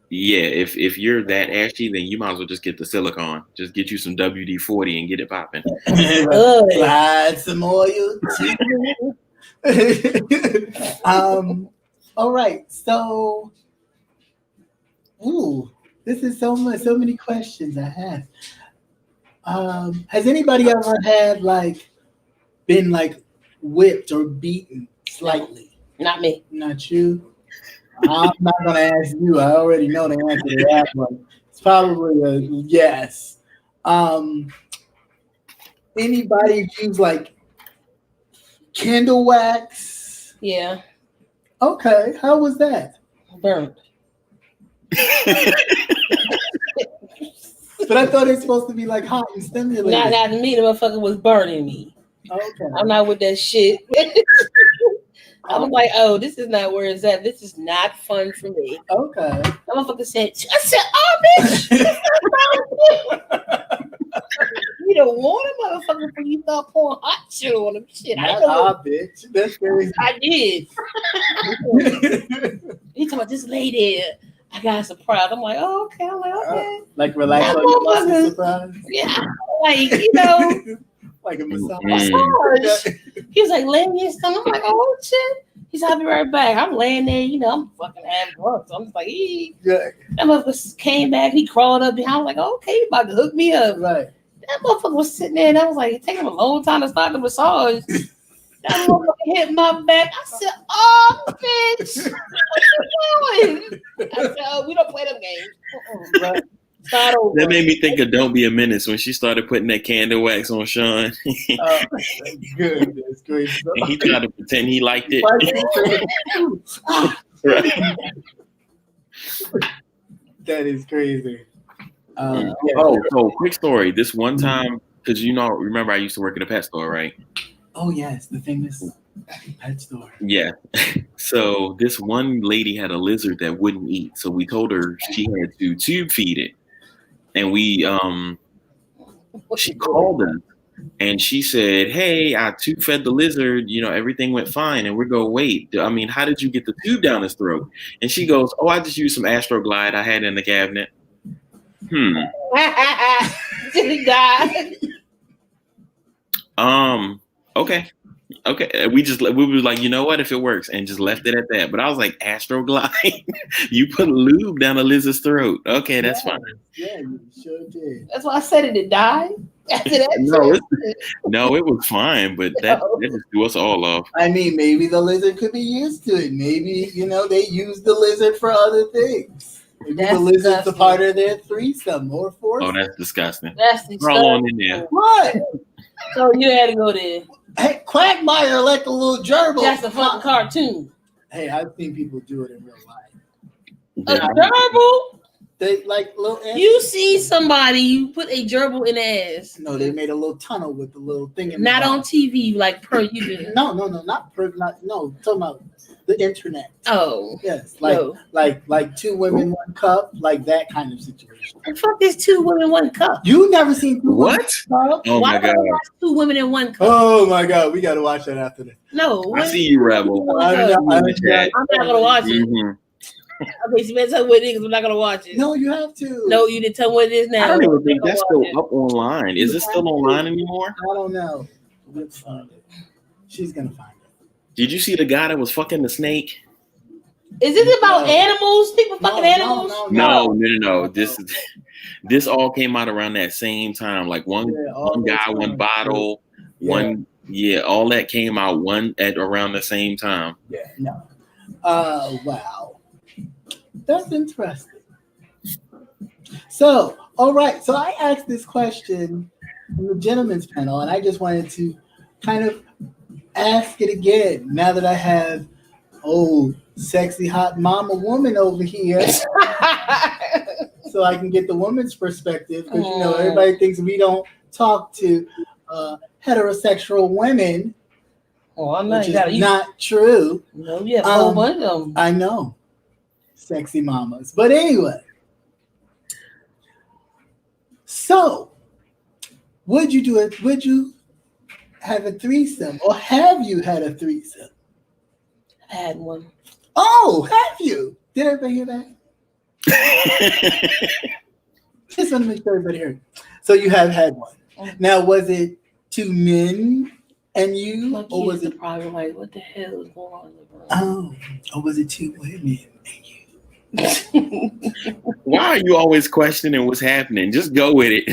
Yeah, if you're that ashy, then you might as well just get the silicone. Just get you some WD-40 and get it popping. Slide some oil. All right, so this is so many questions I have. Has anybody ever had been whipped or beaten slightly? Not me. Not you. I'm not gonna ask you. I already know the answer to that one. It's probably a yes. Anybody use candle wax? Yeah. Okay. How was that? Burnt. But I thought it's supposed to be hot and stimulating. Not me. The motherfucker was burning me. Okay. I'm not with that shit. I'm like, oh, this is not where it's at. This is not fun for me. Okay. The motherfucker said, oh, bitch. You don't want a motherfucker before you start pouring hot shit on him. Shit, bitch. That's crazy. I did. He told me, just lay there. I got a surprise. I'm like, oh, okay. I'm like, okay. Relax on your muscle surprise? Yeah. Like a massage. He was like, laying there. I'm like, oh, shit. He said, I'll be right back. I'm laying there, I'm fucking half drunk. So I'm just like, That motherfucker came back. He crawled up behind. I was like, okay, you about to hook me up. Right. That motherfucker was sitting there, and I was like, it taking him a long time to start the massage. That motherfucker hit my back. I said, oh, bitch. What you doing? I said, oh, we don't play them games. Right. Start over. That made me think of Don't Be a Menace when she started putting that candle wax on Sean. Goodness gracious. And he tried to pretend he liked it. Right. That is crazy. Yeah. Oh, so quick story. This one time, because remember I used to work at a pet store, right? Oh yes, the famous pet store. Yeah. So this one lady had a lizard that wouldn't eat. So we told her she had to tube feed it. And she called us and she said, "Hey, I tube fed the lizard, everything went fine." And we go, "Wait, I mean, how did you get the tube down his throat?" And she goes, "Oh, I just used some Astroglide I had in the cabinet." Did he die? Okay. We were like, you know what, if it works, and just left it at that. But I was like, Astroglide? You put lube down a lizard's throat. Okay, that's fine. Yeah, you sure did. That's why I said it died. After that, no, it was fine, but that just threw us all off. I mean, maybe the lizard could be used to it. Maybe, they use the lizard for other things. Maybe the lizard's a part of their threesome or foursome. Oh, that's disgusting. That's disgusting. Roll on in there. What? So you had to go there. Hey, Quagmire like a little gerbil. That's a fucking cartoon. Hey, I've seen people do it in real life. A gerbil? They like little ants. You see somebody, you put a gerbil in the ass. No, they made a little tunnel with the little thing in Not on TV like per you did. No, not per. Talking about the internet. Oh. Yes, like two women, one cup, like that kind of situation. The fuck is two women, one cup? You never seen two what? Women, cup? Oh Why my god! Watch two women in one cup? Oh my god, we got to watch that after this. No, I see you, Rebel. I'm not gonna watch it. Mm-hmm. Okay, so you better tell me what it is. I'm not gonna watch it. No, you have to. No, you didn't tell me what it is now. I don't even think that's still up online. Is it still online anymore? I don't know. Let's find it. She's gonna find it. Did you see the guy that was fucking the snake? Is it about animals? People fucking animals? No. This all came out around that same time. Like one guy, one bottle, all that came out at around the same time. Yeah, no. Wow. That's interesting. So, all right. So I asked this question from the gentleman's panel, and I just wanted to kind of ask it again now that I have sexy hot mama woman over here. So I can get the woman's perspective, because everybody thinks we don't talk to heterosexual women. Oh, I'm not. Which is not true. No, you have a whole bunch of them. I know. Sexy mamas. But anyway. So, would you have a threesome? Or have you had a threesome? I had one. Oh, have you? Did everybody hear that? Just want to make sure everybody heard. So you have had one. Now, was it two men and you? Or was it probably like, what the hell is going on in the room? Oh, or was it two women and you? Why are you always questioning what's happening? Just go with it.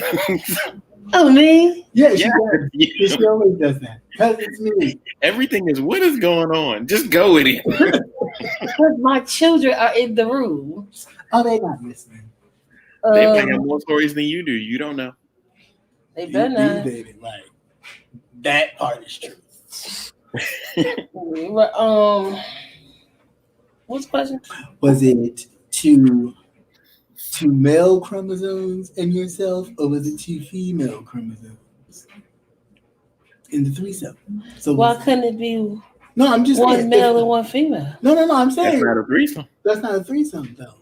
Oh, me? Yeah, she does. Yeah. She always does that. Because it's me. Everything is, what is going on? Just go with it. Because my children are in the room. Oh, they're not listening. They might have more stories than you do. You don't know. They better not. Right. That part is true. But, what's the question? Was it two male chromosomes in yourself, or was it two female chromosomes in the threesome? So why couldn't it be? No, I'm just one saying, male and one female. No. I'm saying that's not a threesome. That's not a threesome, though.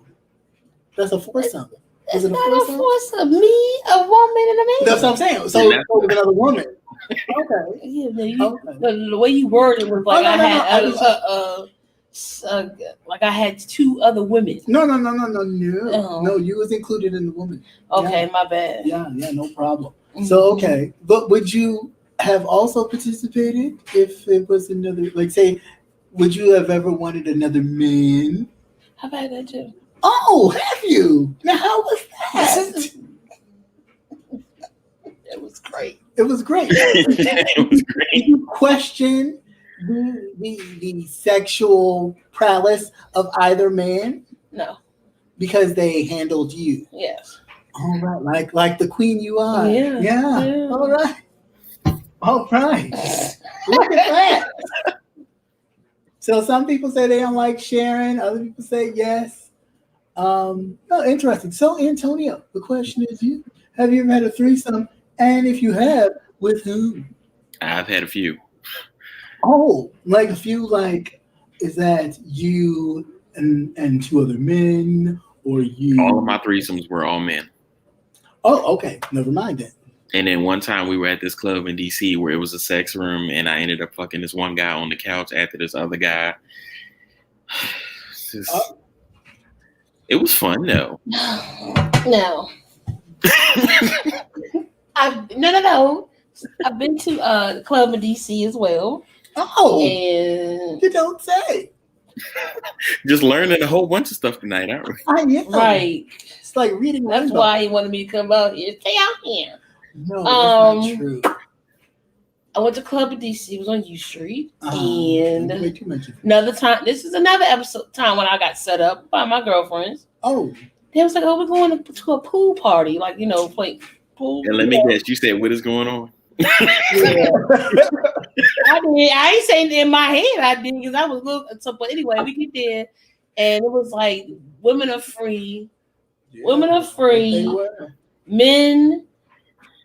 That's a foursome. It's not a foursome. Me, a woman, and a man. That's what I'm saying. So with another woman. Okay. Yeah, the way you worded it was like like I had two other women. No. No, you was included in the woman. Okay, yeah. My bad. Yeah, no problem. Mm-hmm. So okay, but would you have also participated if it was another? Like, say, would you have ever wanted another man? How about that too? Oh, have you? Now, how was that? It was great. It was great. It was great. Did you question the sexual prowess of either man? No. Because they handled you. Yes. All right, like the queen you are. Yeah. All right. Look at that. So some people say they don't like sharing. Other people say yes. Oh, interesting. So, Antonio, the question is: have you ever had a threesome? And if you have, with whom? I've had a few. Oh, like a few. Like, is that you and two other men, or you? All of my threesomes were all men. Oh, okay. Never mind then. And then one time we were at this club in DC where it was a sex room, and I ended up fucking this one guy on the couch after this other guy. It was fun though. No. No. I've been to the club in DC as well. Oh, and you don't say. Just learning a whole bunch of stuff tonight, aren't we? Right. It's like reading. That's why he wanted me to come out here. Stay out here. No, that's not true. I went to club in DC. It was on U Street, and too another time. This is another time when I got set up by my girlfriends. Oh, they was like, "Oh, we're going to a pool party, like play pool." And let me guess, you said what is going on? Yeah. I did. I ain't saying in my head I did because I was looking. So, but anyway, we get there, and it was like women are free. Yeah, women are free. Men.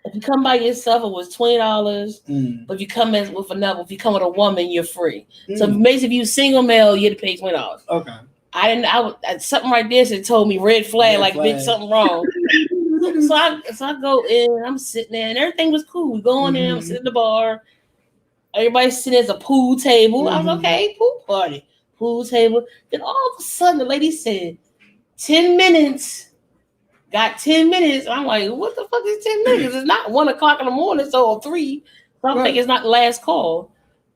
If you come by yourself, it was $20. But if you come with if you come with a woman, you're free. So basically, if you single male, you had to pay $20. Okay. Something right there that told me red flag, big something wrong. so I go in, I'm sitting there, and everything was cool. We go in there, I'm sitting at the bar. Everybody's sitting at a pool table. I was okay, pool party, pool table. Then all of a sudden, the lady said, 10 minutes. Got 10 minutes. I'm like, what the fuck is 10 minutes? It's not 1 o'clock in the morning, so 3. So I'm thinking it's not the last call.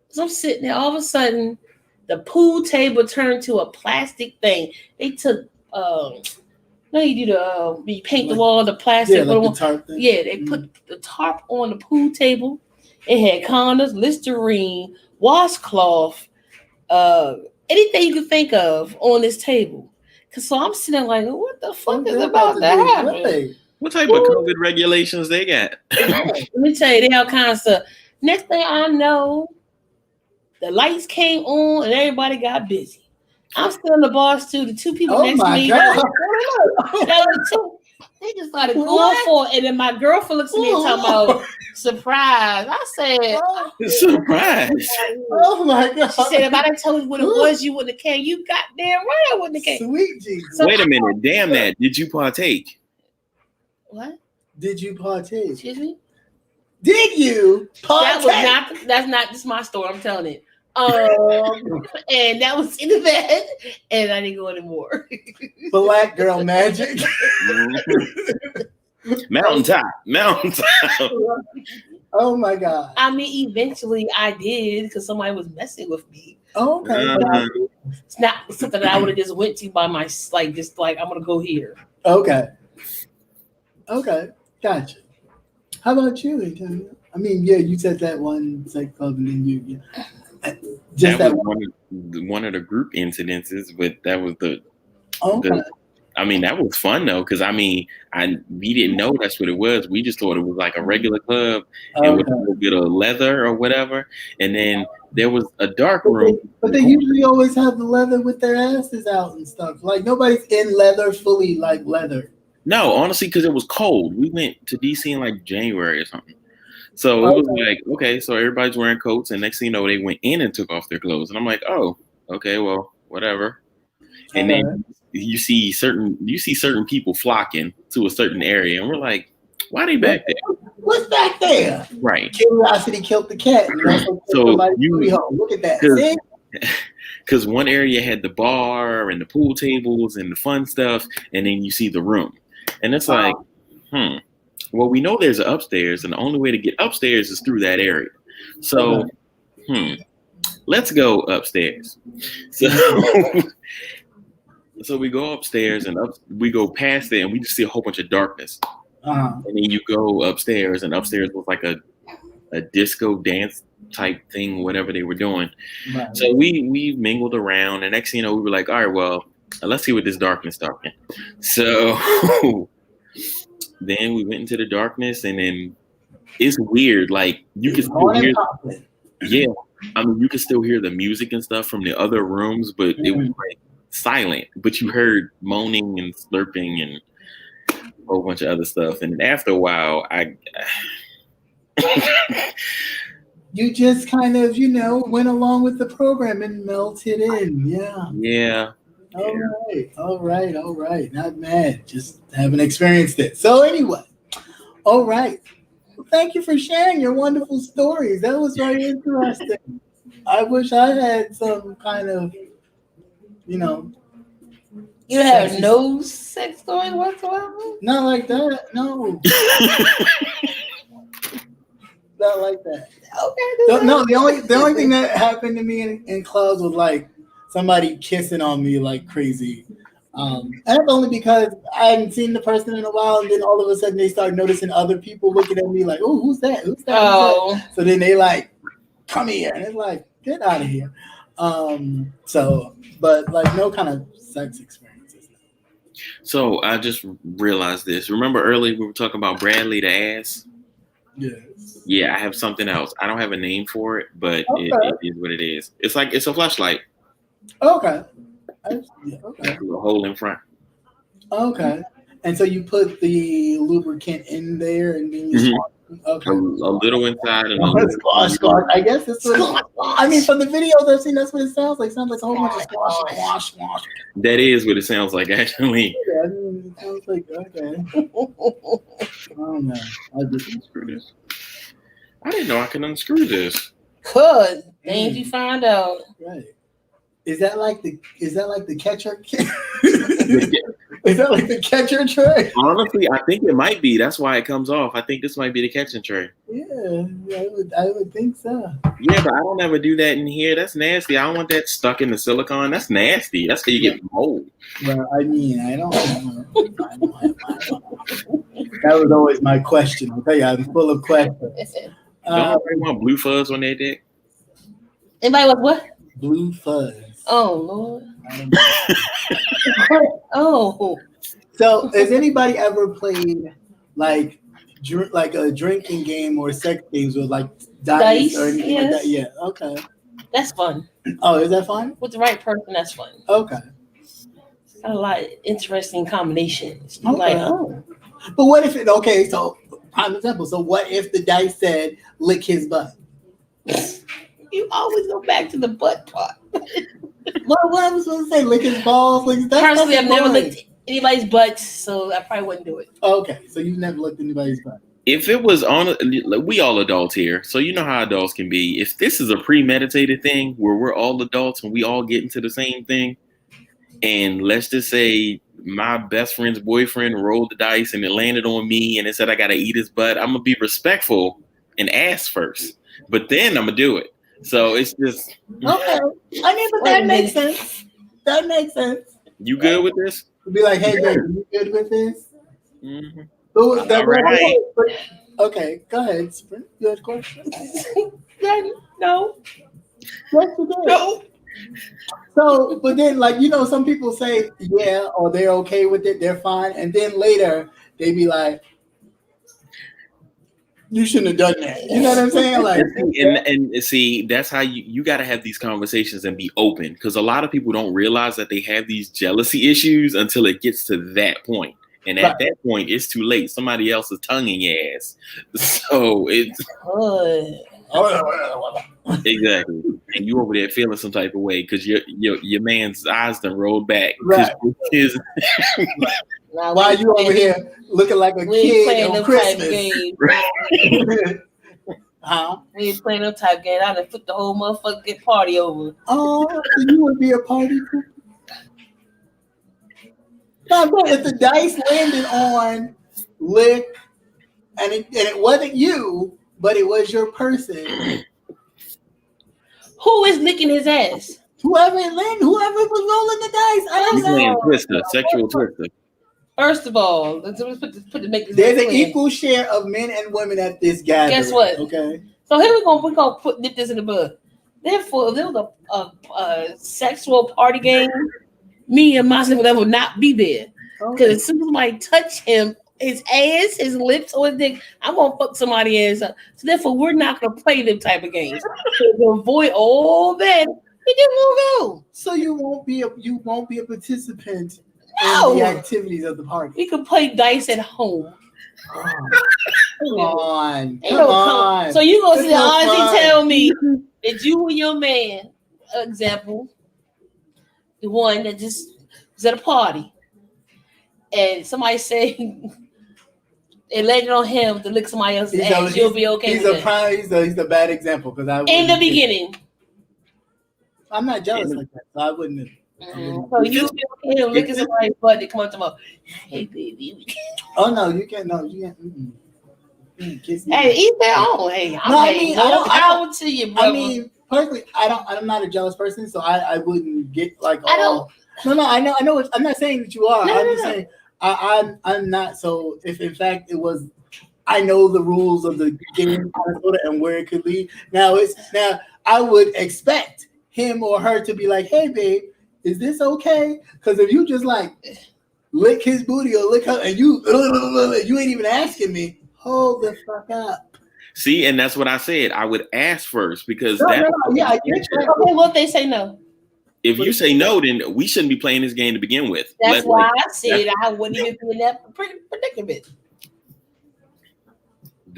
So I'm sitting there. All of a sudden, the pool table turned to a plastic thing. They took, you paint the wall, the plastic. Yeah, like the tarp thing. Yeah, they put the tarp on the pool table. It had condoms, Listerine, washcloth, anything you could think of on this table. So I'm sitting there like, what the fuck is about to happen? What type of COVID regulations they got? Let me tell you, they all kinds of stuff. Next thing I know, the lights came on and everybody got busy. I'm still in the bar too. The two people next to me, they just started going for it. And then my girlfriend looks at me and talking about surprise. I said, surprise. Oh my God. She said, if I didn't tell you what it was, you wouldn't have came. You goddamn right I wouldn't have came. Sweet Jesus. So wait a minute. Damn that. Did you partake? What? Did you partake? Excuse me? Did you partake? This is my story. I'm telling it. And that was in the bed, and I didn't go anymore. Black girl magic. Mountaintop. Oh my God. I mean, eventually I did because somebody was messing with me. Oh, okay. It's not something that I would have just went to by my I'm gonna go here. Okay. Gotcha. How about you, Antonio? I mean, yeah, you said that one sex club, and then you. Just that was one of the group incidences, but that was I mean, that was fun though, because I mean, we didn't know that's what it was. We just thought it was like a regular club and with a little bit of leather or whatever. And then there was a dark room. But they usually always have the leather with their asses out and stuff. Like nobody's in leather fully, like leather. No, honestly, because it was cold. We went to DC in like January or something. So it was like, okay, so everybody's wearing coats, and next thing you know, they went in and took off their clothes. And I'm like, oh, okay, well, whatever. And then you see certain people flocking to a certain area, and we're like, why are they back there? What's back there? Right. Curiosity killed the cat. So look at that. Because one area had the bar and the pool tables and the fun stuff, and then you see the room. And it's like, well, we know there's an upstairs, and the only way to get upstairs is through that area. So, let's go upstairs. So we go upstairs, and we go past there, and we just see a whole bunch of darkness. And then you go upstairs, and upstairs was like a disco dance type thing, whatever they were doing. Right. So we mingled around, and next thing you know, we were like, all right, well, let's see what this darkness talking. So then we went into the darkness, and then it's weird. Like you can still hear, I mean, you can still hear the music and stuff from the other rooms, but it was like silent, but you heard moaning and slurping and a whole bunch of other stuff. And after a while, you just kind of, went along with the program and melted in. Yeah. Yeah. All right. Not mad. Just haven't experienced it. So anyway, all right. Well, thank you for sharing your wonderful stories. That was very interesting. I wish I had some kind of, You have no sex stories whatsoever? Not like that. No. Not like that. Okay. No, the only thing that happened to me in clubs was like somebody kissing on me like crazy. And that's only because I hadn't seen the person in a while, and then all of a sudden they start noticing other people looking at me like, "Oh, who's that? Who's that?" Oh. So then they like, "Come here," and it's like, "Get out of here." But like no kind of sex experiences. So I just realized this. Remember earlier we were talking about Bradley the ass? Yes. Yeah, I have something else. I don't have a name for it, but it is what it is. It's like it's a flashlight. Okay. Like a little hole in front. Okay. And so you put the lubricant in there and then you a little inside and a little squash. I guess that's what I mean from the videos I've seen, that's what it sounds like. It sounds like a whole bunch of squash. That is what it sounds like, actually. Yeah, I mean, it sounds like okay. Oh no. I just unscrew this. I didn't know I could unscrew this. Could. Things you find out. Right. Is that like the catcher? Is that like the catcher tray? Honestly, I think it might be. That's why it comes off. I think this might be the catching tray. Yeah, I would think so. Yeah, but I don't ever do that in here. That's nasty. I don't want that stuck in the silicone. That's nasty. That's how you get mold. Well, I mean, I don't know. That was always my question. I'll tell you, I'm full of questions. Don't everybody want blue fuzz on their dick? Anybody want what? Blue fuzz. Oh Lord. Oh. So, has anybody ever played like a drinking game or sex games with like dice or anything like that? Yeah. Okay. That's fun. Oh, is that fun? With the right person, that's fun. Okay. Got a lot of interesting combinations. Okay. Like, oh. But what if it? Okay, so prime example. So, what if the dice said lick his butt? You always go back to the butt part. What I was supposed to say? Lick his balls? Like that? Personally, I've never licked anybody's butt, so I probably wouldn't do it. Okay, so you've never licked anybody's butt. If it was on, we all adults here, so you know how adults can be. If this is a premeditated thing where we're all adults and we all get into the same thing, and let's just say my best friend's boyfriend rolled the dice and it landed on me and it said I gotta eat his butt, I'm gonna be respectful and ask first, but then I'm gonna do it. So it's just okay. I mean, but that makes sense. That makes sense. You good with this? Be like, hey, baby, you good with this? Mm-hmm. Right. Okay, go ahead. You had a question? No. Yes, you did. No. So, but then, like, some people say, yeah, or they're okay with it, they're fine. And then later, they be like, you shouldn't have done that. You know what I'm saying? Like, and see, that's how you got to have these conversations and be open, because a lot of people don't realize that they have these jealousy issues until it gets to that point. And at that point, it's too late. Somebody else is tonguing your ass. So it's exactly. And you over there feeling some type of way because your man's eyes done rolled back. Right. Why you over here looking like a kid on Christmas? Huh? We ain't playing no type game. I done put the whole motherfucking party over. Oh, so you would be a party pooper? No, but if the dice landed on lick and it wasn't you, but it was your person. Who is licking his ass? Whoever was rolling the dice. I don't know. Twister, sexual twister. First of all, let's put to make this. There's an equal share of men and women at this gathering. Guess what? Okay. So here we're gonna nip this in the bud. Therefore, if there was a sexual party game, me and my sister would not be there. Because as soon as somebody touch him, his ass, his lips, or his dick, I'm gonna fuck somebody's ass up. So therefore, we're not gonna play them type of games. So to avoid all that, He just won't go. So you won't be a participant No. in the activities of the party. We could play dice at home. Come on. So you gonna It's no honestly fun. tell me that you and your man, example, the one that just was at a party, and somebody say it laid on him to lick somebody else's ass, you'll be okay with that. He's a bad example because I in the beginning. I'm not jealous like that, so I wouldn't. So you be okay licking somebody's butt to come up to me, hey baby. Oh no, you can't. No, you can't. Kiss me. Hey, eat their own. Hey, I don't to you, brother. I mean, personally, I'm not a jealous person, so I wouldn't get like. No, I know. I'm not saying that you are. I'm just saying I'm not. So if in fact it was, I know the rules of the game and where it could lead. Now I would expect him or her to be like, hey babe, is this okay? Because if you just like lick his booty or lick her and you ain't even asking me, hold the fuck up. See, and that's what I said. I would ask first because I get that. Okay, what if they say no? If you say no, then we shouldn't be playing this game to begin with. That's why I said I wouldn't even be in that predicament.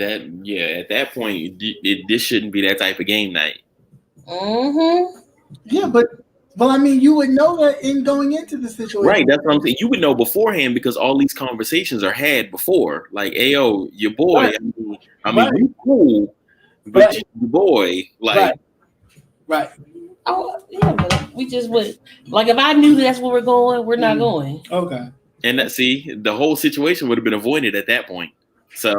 At that point, this shouldn't be that type of game night. Mm-hmm. Yeah, but I mean, you would know that in going into the situation, right? That's what I'm saying. You would know beforehand because all these conversations are had before. Like, hey, yo, your boy. Right. I mean, you cool, but your boy, like, right. Oh yeah, but we just would like if I knew that's where we're going, we're not going. Okay. And the whole situation would have been avoided at that point. So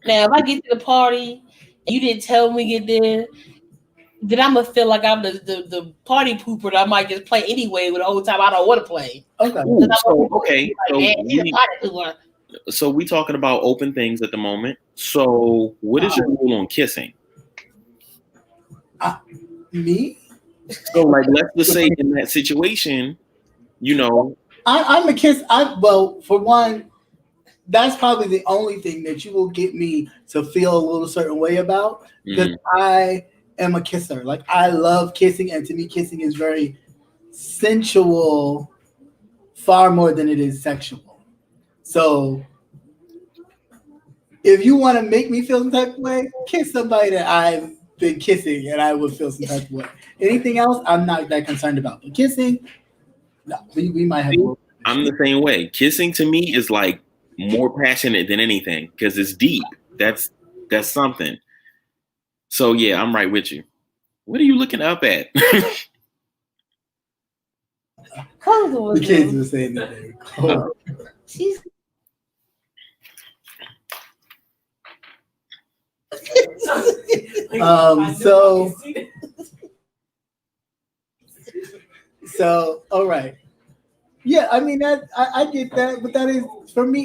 now, if I get to the party, and you didn't tell me get there. Then I'm gonna feel like I'm the party pooper that I might just play anyway. With the whole time I don't want to play. So we talking about open things at the moment. So what is your rule on kissing? Me? So like, let's just say in that situation, I'm a kiss. Well, for one, that's probably the only thing that you will get me to feel a little certain way about because I am a kisser. Like I love kissing, and to me, kissing is very sensual, far more than it is sexual. So, if you want to make me feel some type of way, kiss somebody that I've been kissing, and I would feel some type of way. Anything else, I'm not that concerned about. But kissing, no, we might have. I'm the same way. Kissing to me is like more passionate than anything because it's deep. That's something. So yeah, I'm right with you. What are you looking up at? The kids were saying that they were cold. So all right. Yeah, I mean that I get that, but that is for me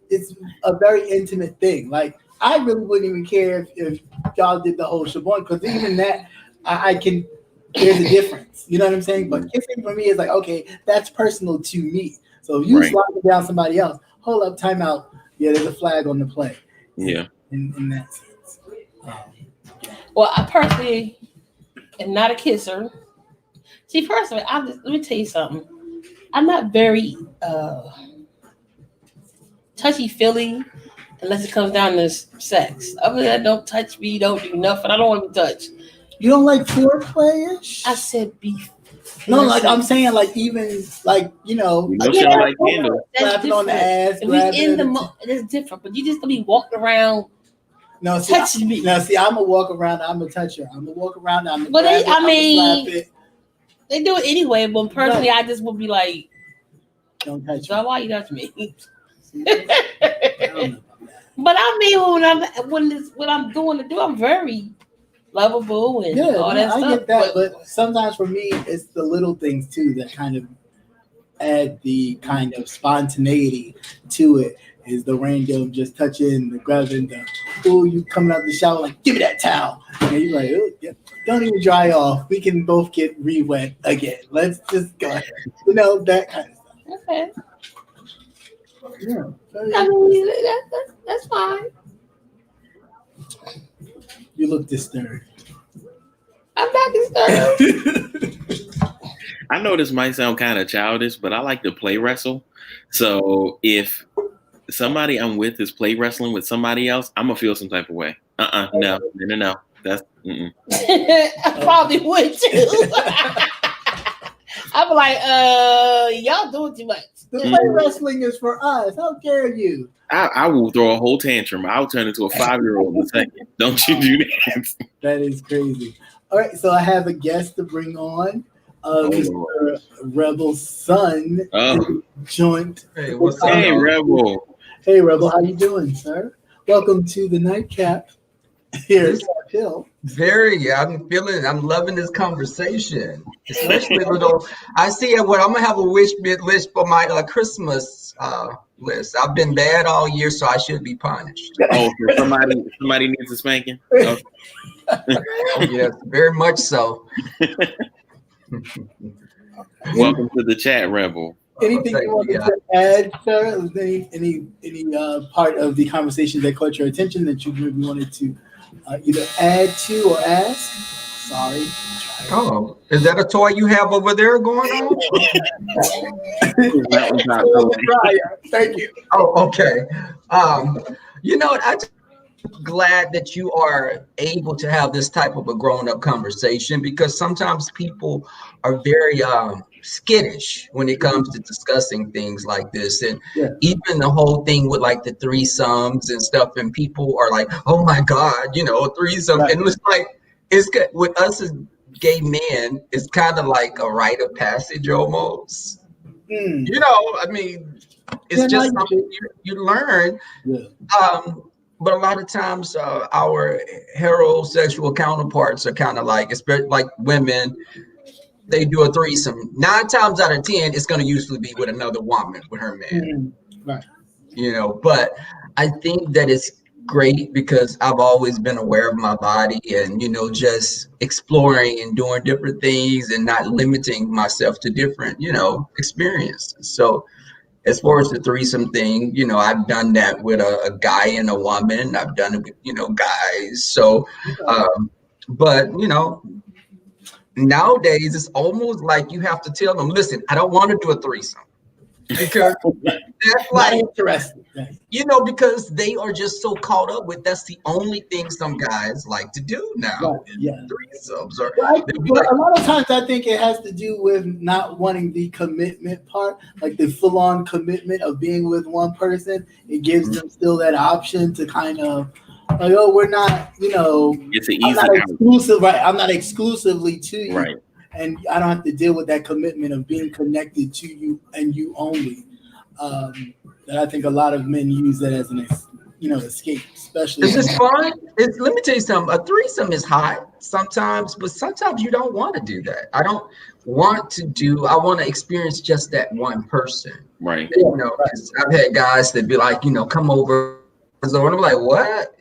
it's a very intimate thing. Like I really wouldn't even care if y'all did the whole shebang because even that I can. There's a difference, you know what I'm saying? But kissing for me is like okay, that's personal to me. So if you slide it down somebody else, hold up, time out. Yeah, there's a flag on the play. Yeah, in that sense. Well, I personally am not a kisser. See, personally, let me tell you something. I'm not very touchy-feely unless it comes down to sex. Other than that, don't touch me, don't do nothing. I don't want to be touched. You don't like foreplay-ish? I said beef. No, like I'm saying, like even like like slapping on the ass. If we in the it's different, but you just gonna be walking around. No, touching me. Now, see, I'm gonna walk around. I'm gonna touch her. I'm gonna walk around. I'm gonna but grab it, I mean, slap it. They do it anyway. But personally, I just would be like, "Don't touch me." Why you touch me? I don't know. But I mean, when I'm doing to do, I'm very lovable and all that stuff. I get that, but sometimes for me, it's the little things too that kind of add the kind of spontaneity to it. Is the random just touching, the grabbing, you coming out the shower like, give me that towel, and you're like, oh, yeah, don't even dry off. We can both get re-wet again. Let's just go ahead. That kind of stuff. Okay. Yeah. I mean, that's fine. You look disturbed. I'm not disturbed. I know this might sound kind of childish, but I like to play wrestle. So if somebody I'm with is play wrestling with somebody else, I'm gonna feel some type of way. No. That's I probably would too. I'm like, y'all doing too much. The play wrestling is for us. How dare you? I will throw a whole tantrum. I'll turn into a 5-year-old in a second. Don't you do that? That is crazy. All right, so I have a guest to bring on. Mr. Rebel's son. Joint. Hey, what's up? Hey, Rebel. Hey, Rebel. How you doing, sir? Welcome to the Nightcap here at Hill. I'm loving this conversation. Especially though I see what I'm gonna have a wish list for my Christmas list. I've been bad all year, so I should be punished. Oh, so somebody needs a spanking? Okay. Oh, yes, very much so. Welcome to the chat, Rebel. Anything you wanted to add, sir? Any part of the conversation that caught your attention that you really wanted to either add to or ask? Sorry. Oh, is that a toy you have over there going on? Thank you. Oh, okay. I'm glad that you are able to have this type of a grown-up conversation, because sometimes people are very skittish when it comes to discussing things like this, and even the whole thing with like the threesomes and stuff, and people are like, oh my God, threesome. Right. And it's like, it's good with us as gay men, it's kind of like a rite of passage almost. I mean, it's just something you learn. But a lot of times our heterosexual counterparts are kind of like, especially like women, they do a threesome. 9 times out of 10, it's going to usually be with another woman, with her man. Right. But I think that it's great because I've always been aware of my body and, just exploring and doing different things and not limiting myself to different, experiences. So as far as the threesome thing, I've done that with a guy and a woman. I've done it with, guys. So, but, nowadays it's almost like you have to tell them, listen, I don't want to do a threesome. Because that's like interesting. Because they are just so caught up with that's the only thing some guys like to do now. Right, yeah. Threesomes a lot of times I think it has to do with not wanting the commitment part, like the full-on commitment of being with one person. It gives them still that option to kind of like, oh, we're not, it's an easy I'm not exclusive, right? I'm not exclusively to you. Right. And I don't have to deal with that commitment of being connected to you and you only. That I think a lot of men use that as an, escape, especially. It's just fun. Let me tell you something. A threesome is hot sometimes, but sometimes you don't want to do that. I want to experience just that one person. Right. I've had guys that be like, come over. So I'm like, what?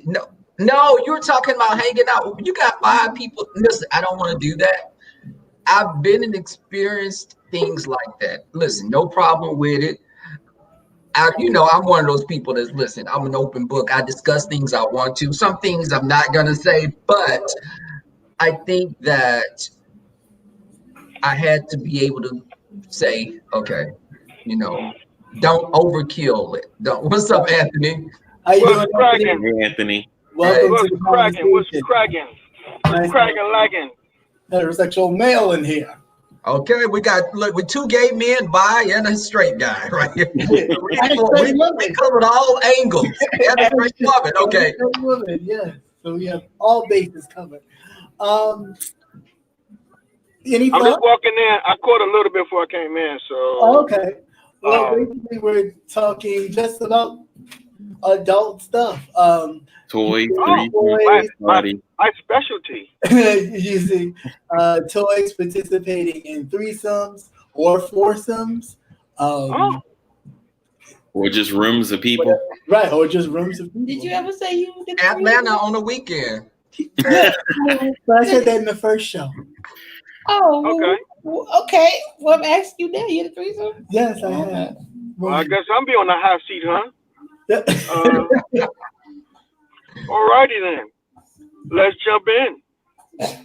No, you were talking about hanging out. You got 5 people. Listen, I don't want to do that. I've been and experienced things like that. Listen, no problem with it. I'm one of those people that's, listen, I'm an open book. I discuss things I want to. Some things I'm not going to say, but I think that I had to be able to say, okay, don't overkill it. What's up, Anthony? How you doing, cracking? Hey, Anthony. Welcome to the cracking? What's cracking? What's cracking, lagging? Heterosexual male in here. Okay, we 2 gay men, bi, and a straight guy right here. we covered all angles. And a straight woman. Okay. Woman, yeah. So we have all bases covered. Any I'm just walking in. I caught a little bit before I came in. So. Okay. Well, basically, we're talking just about adult stuff. Toys, my specialty. Using toys, participating in threesomes or foursomes. Or just rooms of people. Right, or just rooms of people. Did you ever say you did Atlanta on the weekend? Yeah, but I said that in the first show. Oh, okay. Okay. Well, I'm asking you now. You had a threesome? Yes, I have. Well, I guess I'm be on the hot seat, huh? Yeah. Alrighty then. Let's jump in.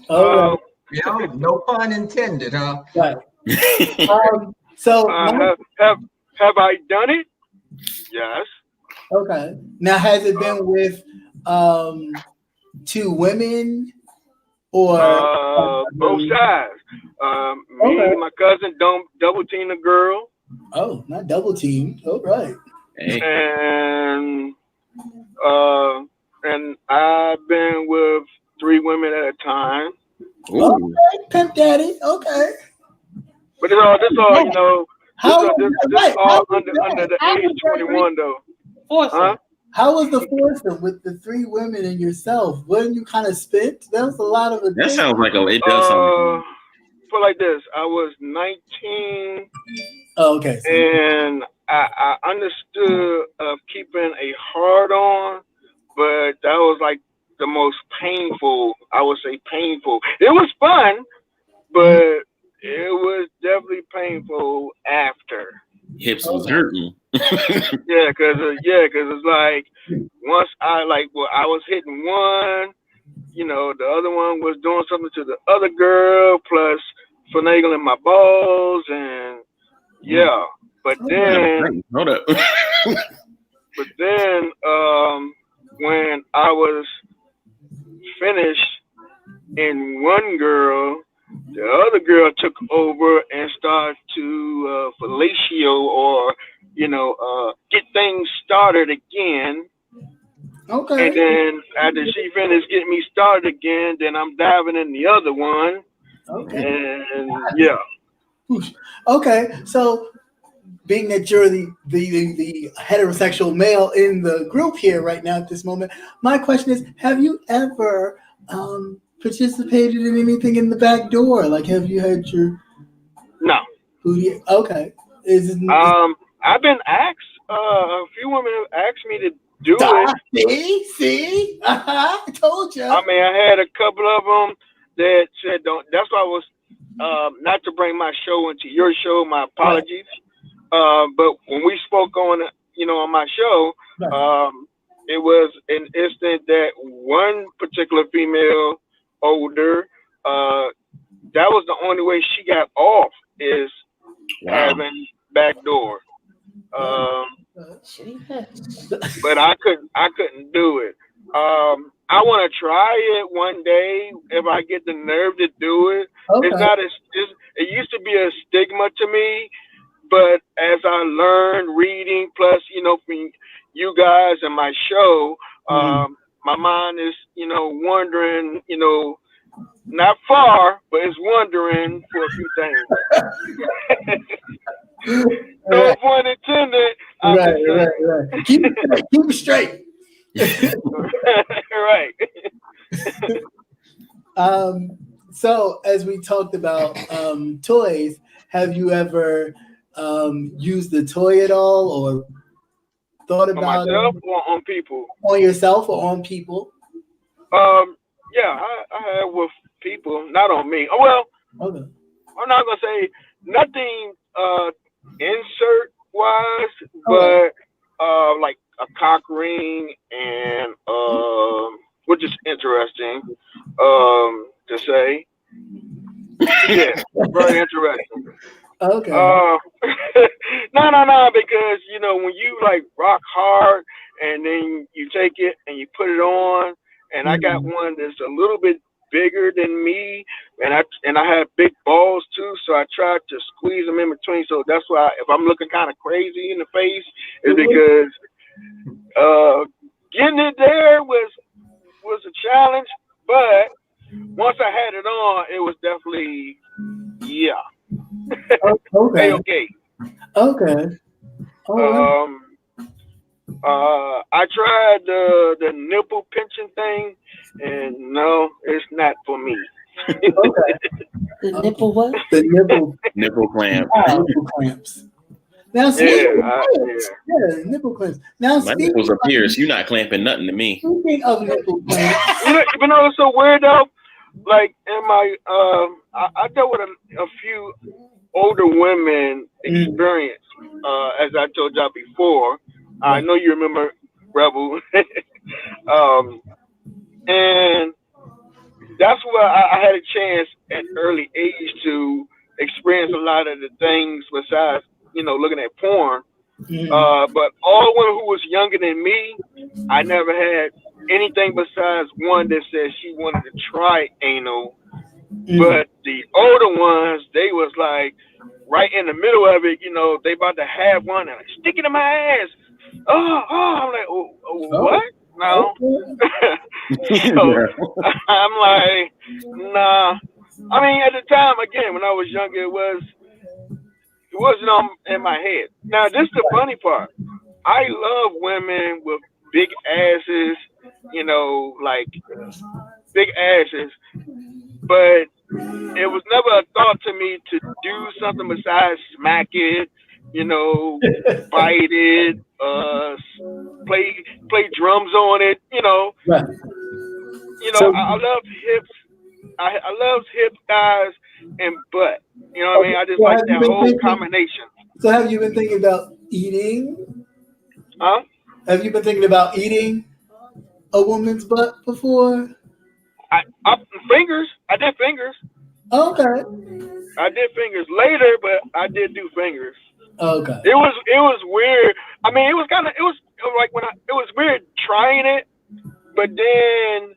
All right. Yeah, no pun intended, huh? Right. So have I done it? Yes. okay. Now, has it been with two women or Both sides. Me okay? and my cousin don't double team the girl, Oh, not double team. All right. Hey, and uh, and I've been with 3 women at a time. ooh, Okay, pimp daddy. Okay. But this all you know. This How this right? How all was under that? the How age was that 21 though. Awesome. Huh? How was the foursome with the 3 women and yourself? Wasn't you kind of spent? That was a lot of that attention. sounds like it does sound Put like this. I was 19 Oh, okay. So, and I understood of keeping a hard on, but that was like the most painful. I would say painful. It was fun, but it was definitely painful after. hips was hurting. Cause it's like once I I was hitting one, the other one was doing something to the other girl, plus finagling my balls, and yeah. But then, Hold up. but then, when I was finished in one girl, the other girl took over and started to fellatio or get things started again. okay. And then after she finished getting me started again, then I'm diving in the other one. Okay. And yeah. Okay. So, being that you're the heterosexual male in the group here right now at this moment, my question is: have you ever participated in anything in the back door? Like, have you had your No. Okay. Is I've been asked, a few women have asked me to do it. see? I told you. I mean, I had a couple of them that said don't. That's why I was, not to bring my show into your show, my apologies. But when we spoke on my show, Right. it was an instant that one particular female, older, that was the only way she got off is having backdoor. Um, but I couldn't do it. I want to try it one day if I get the nerve to do it. It's Okay. not it used to be a stigma to me, but as I learned reading, plus from you guys and my show, my mind is wondering, not far, but it's wondering for a few things. No pun intended. Right. Keep it straight. Right. So as we talked about toys, have you ever used the toy at all, or thought On about myself it or on people? on yourself or on people? Yeah, I have with people, not on me. Oh, well, Okay. I'm not gonna say nothing insert wise, Okay. but like a cock ring and which is interesting to say. Yeah, very interesting. Okay. No, because when you like rock hard and then you take it and you put it on, and I got one that's a little bit bigger than me, and I have big balls too, so I tried to squeeze them in between. So that's why if I'm looking kind of crazy in the face, is because getting it there was a challenge, but once I had it on, it was definitely yeah. Okay. Okay. Okay. All right. I tried the nipple pinching thing, and no, it's not for me. Okay. The nipple what? The Nipple clamp. nipple clamps. Now speaking of nipple clamps. Now My nipples are pierced. You're not clamping nothing to me. Speaking of nipple clamps, You know it's so weird though. Like in my I dealt with a few older women experience, as I told y'all before. I know you remember Rebel. And that's where I had a chance at early age to experience a lot of the things besides, looking at porn. But all women who was younger than me, I never had anything besides one that said she wanted to try anal. But the older ones, they was like right in the middle of it, they about to have one and like, stick it in my ass. Oh, I'm like, what? No. So I'm like, nah. I mean, at the time, again, when I was younger, it wasn't in my head. Now, this is the funny part. I love women with big asses, like big asses, but it was never a thought to me to do something besides smack it, bite it, play drums on it, Right. So, I love hips. I love hip thighs and butt. You know what I mean? I just like that whole combination. So have you been thinking about eating? Huh? Have you been thinking about eating a woman's butt before? Fingers. I did fingers. Okay. I did fingers later, but I did do fingers. Okay. It was weird. I mean, it was like it was weird trying it, but then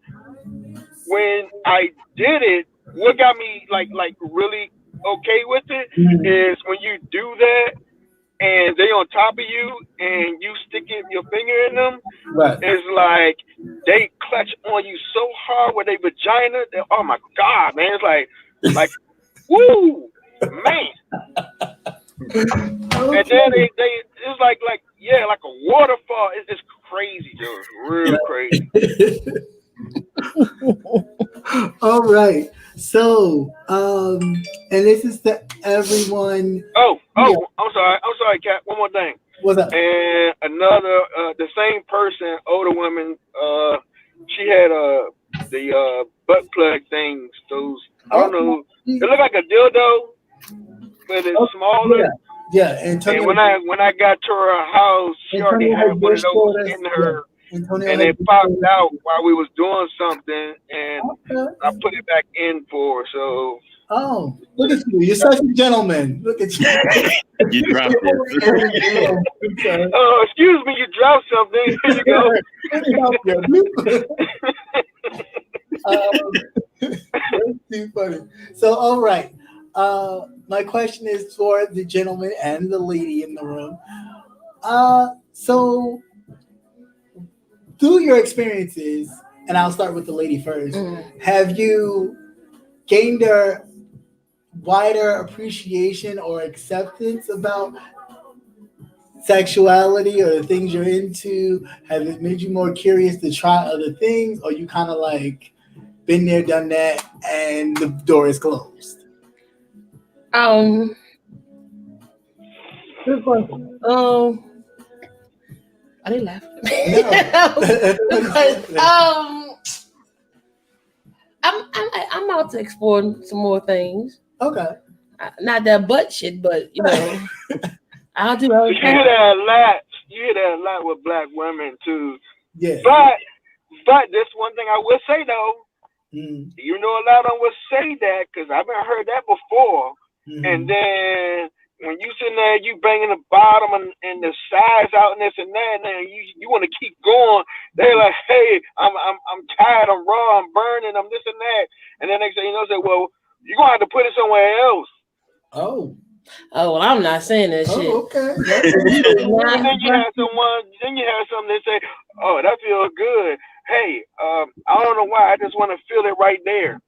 when I did it, what got me like really okay with it is when you do that and they on top of you and you stick your finger in them. Right. It's like they clutch on you so hard with their vagina. Oh my God, man! It's like, woo, man. Okay. And then they it's like a waterfall. It's crazy, Joe. It's real crazy. All right. So, and this is to everyone. Oh, yeah. I'm sorry, Kat. One more thing. What's up? And another, the same person, older woman. She had the butt plug things. Those I don't know. It looked like a dildo, but it's smaller. Yeah. And when I got to her house, she already had one of those in her. And it popped out while we was doing something, and I put it back in for her. So. Oh, look at you! You're such a gentleman. Look at you. You dropped it. Oh, excuse me, you dropped something. Here you go. That's too funny. So, all right. My question is for the gentleman and the lady in the room. So. Through your experiences, and I'll start with the lady first, have you gained a wider appreciation or acceptance about sexuality or the things you're into? Have it made you more curious to try other things, or you kind of like been there, done that, and the door is closed? Good question. Are they laughing? No. I'm out to explore some more things. Okay. Not that butt shit, but I'll do other things. You hear that a lot. You hear that a lot with black women too. Yeah. But this one thing I will say though, you know, a lot of them will say that because I've heard that before, and then. When you sitting there, you banging the bottom and the sides out and this and that, and you want to keep going. They're like, hey, I'm tired, I'm raw, I'm burning, I'm this and that. And then next thing you know, say, well, you're gonna have to put it somewhere else. Oh, well, I'm not saying that shit. Okay. And then you have something that say, oh, that feels good. Hey, I don't know why, I just want to feel it right there.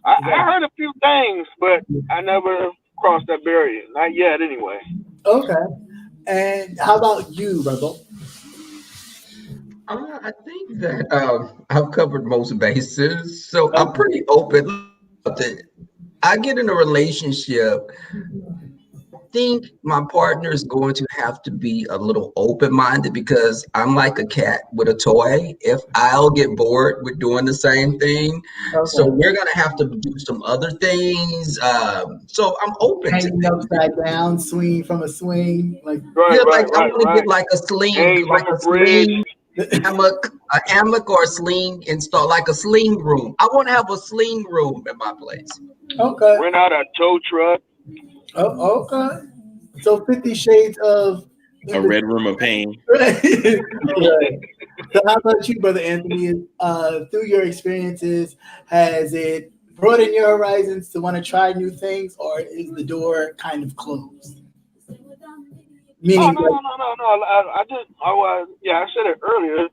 I heard a few things, but I never cross that barrier. Not yet, anyway. Okay. And how about you, Rebel? I think that I've covered most bases, so I'm pretty open. I get in a relationship. I think my partner is going to have to be a little open-minded because I'm like a cat with a toy. If I'll get bored with doing the same thing, so we're gonna have to do some other things. So I'm open Hanging to upside down, swinging from a swing, like I want to get like a sling, like a sling. hammock or a sling install, like a sling room. I want to have a sling room in my place. Okay. Rent out a tow truck. Oh, okay. So 50 Shades of A red room of pain. Right. So how about you, Brother Anthony? Through your experiences, has it broadened your horizons to want to try new things, or is the door kind of closed? Meaning, No. I said it earlier.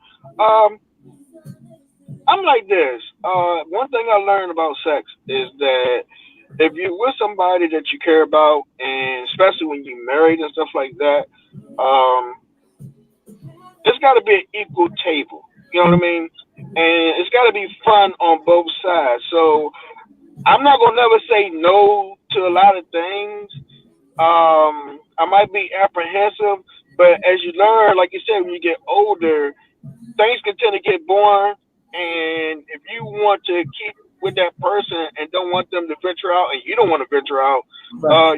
I'm like this. One thing I learned about sex is that if you're with somebody that you care about, and especially when you're married and stuff like that, it's got to be an equal table. You know what I mean? And it's got to be fun on both sides. So I'm not gonna never say no to a lot of things. I might be apprehensive, but as you learn, like you said, when you get older, things can tend to get boring. And if you want to keep with that person and don't want them to venture out, and you don't want to venture out,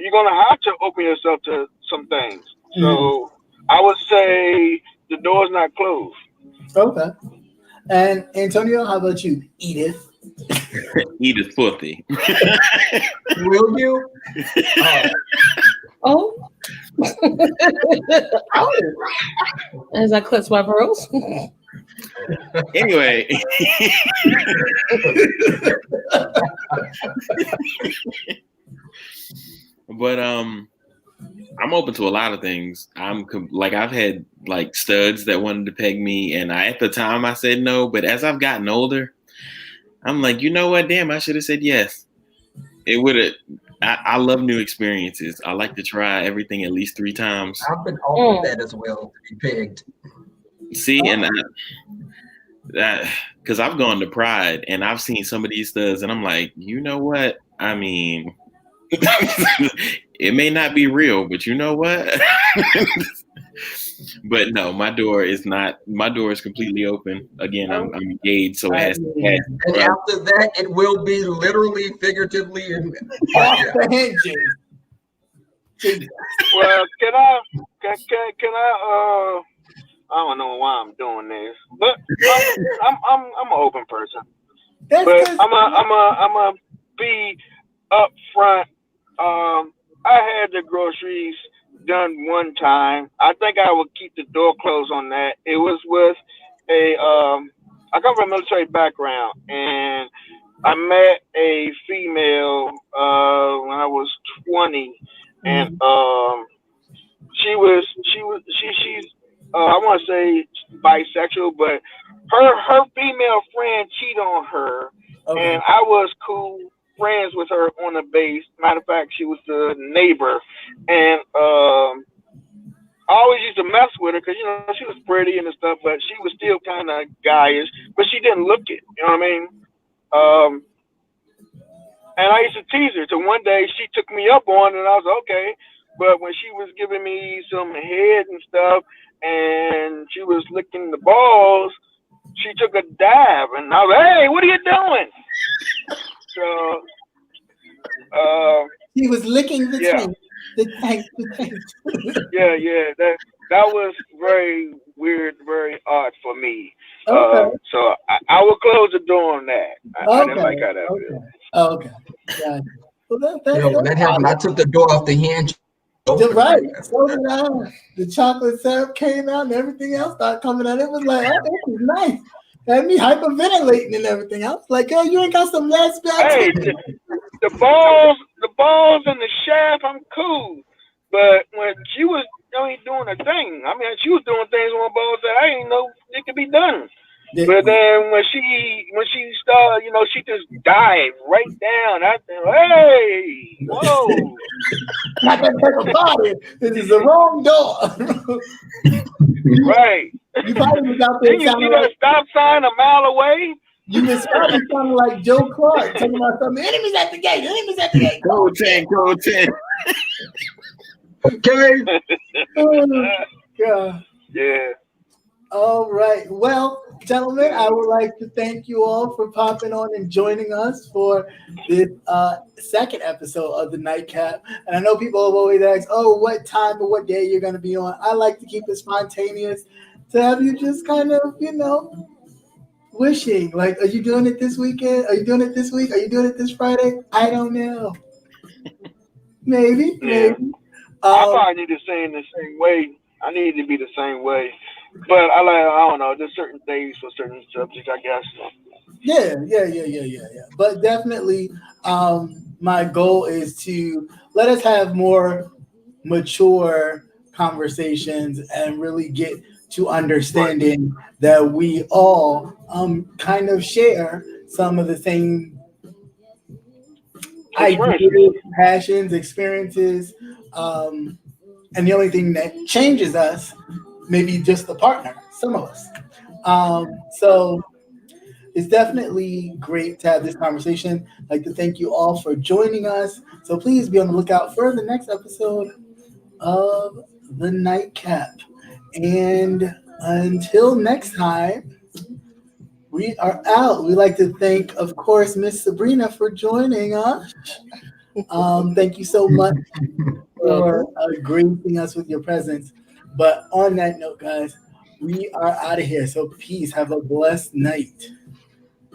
you're gonna have to open yourself to some things. So I would say the door's not closed. Okay. And Antonio, how about you, Edith? Edith Puffy. Will you? Oh. As I clutch my pearls. Anyway. But I'm open to a lot of things. I've had like studs that wanted to peg me, and at the time I said no, but as I've gotten older, I'm like, you know what? Damn, I should have said yes. It would have. I love new experiences. I like to try everything at least 3 times. I've been offered that as well, to be pegged. See, and because I've gone to Pride and I've seen some of these studs, and I'm like, you know what? I mean, it may not be real, but you know what? But no, my door is completely open. Again, I'm engaged, so it has to pass. And after that, it will be literally, figuratively, off the hinges. Well, can I I don't know why I'm doing this, but I'm an open person. But I'm a be up front. I had the groceries done one time. I think I would keep the door closed on that. It was with I come from a military background, and I met a female when I was 20, and she's I want to say bisexual, but her female friend cheated on her, and I was cool friends with her on the base. Matter of fact, she was the neighbor, and I always used to mess with her because, you know, she was pretty and stuff, but she was still kind of guyish, but she didn't look it. You know what I mean? And I used to tease her. So one day she took me up on it, and I was like, okay. But when she was giving me some head and stuff, and she was licking the balls, she took a dive, and I was like, hey, what are you doing? So, he was licking the tank. Yeah. That was very weird, very odd for me. Okay. So I will close the door on that. I didn't like how that felt. Okay. Yeah. Well, when that happened, I took the door off the hinge. You're right. So did I. The chocolate syrup came out and everything else started coming out. It was like, oh, this is nice. Had me hyperventilating and everything. I was like, oh, you ain't got some last back. Hey, the balls and the shaft, I'm cool. But when she was doing her thing, I mean, she was doing things on my balls that I didn't know it could be done. But then when she started, you know, she just dived right down. I said, hey, whoa. Not that type of body. This is the wrong door. Right. You probably was out there. Then you see that stop sign a mile away? You was probably sounding like Joe Clark talking about something. Enemies at the gate. Enemies at the gate. Code 10. Okay. Oh, God. Yeah. All right. Well, gentlemen, I would like to thank you all for popping on and joining us for this second episode of the Nightcap. And I know people have always asked, "Oh, what time or what day you're going to be on?" I like to keep it spontaneous to have you just kind of, wishing. Like, are you doing it this weekend? Are you doing it this week? Are you doing it this Friday? I don't know. Maybe, Yeah, maybe. I Um, probably need to say in the same way. I need to be the same way. But I don't know. There's certain days for certain subjects, I guess. yeah. But definitely, my goal is to let us have more mature conversations and really get to Right. understanding that we all kind of share some of the same Experiences. ideas, passions, experiences, um, and the only thing that changes us maybe just the partner, some of us. So it's definitely great to have this conversation. I'd like to thank you all for joining us. So please be on the lookout for the next episode of the Nightcap. And until next time, we are out. We'd like to thank, of course, Miss Sabrina for joining us. Thank you so much for Welcome. gracing us with your presence. But on that note, guys, we are out of here. So peace. Have a blessed night.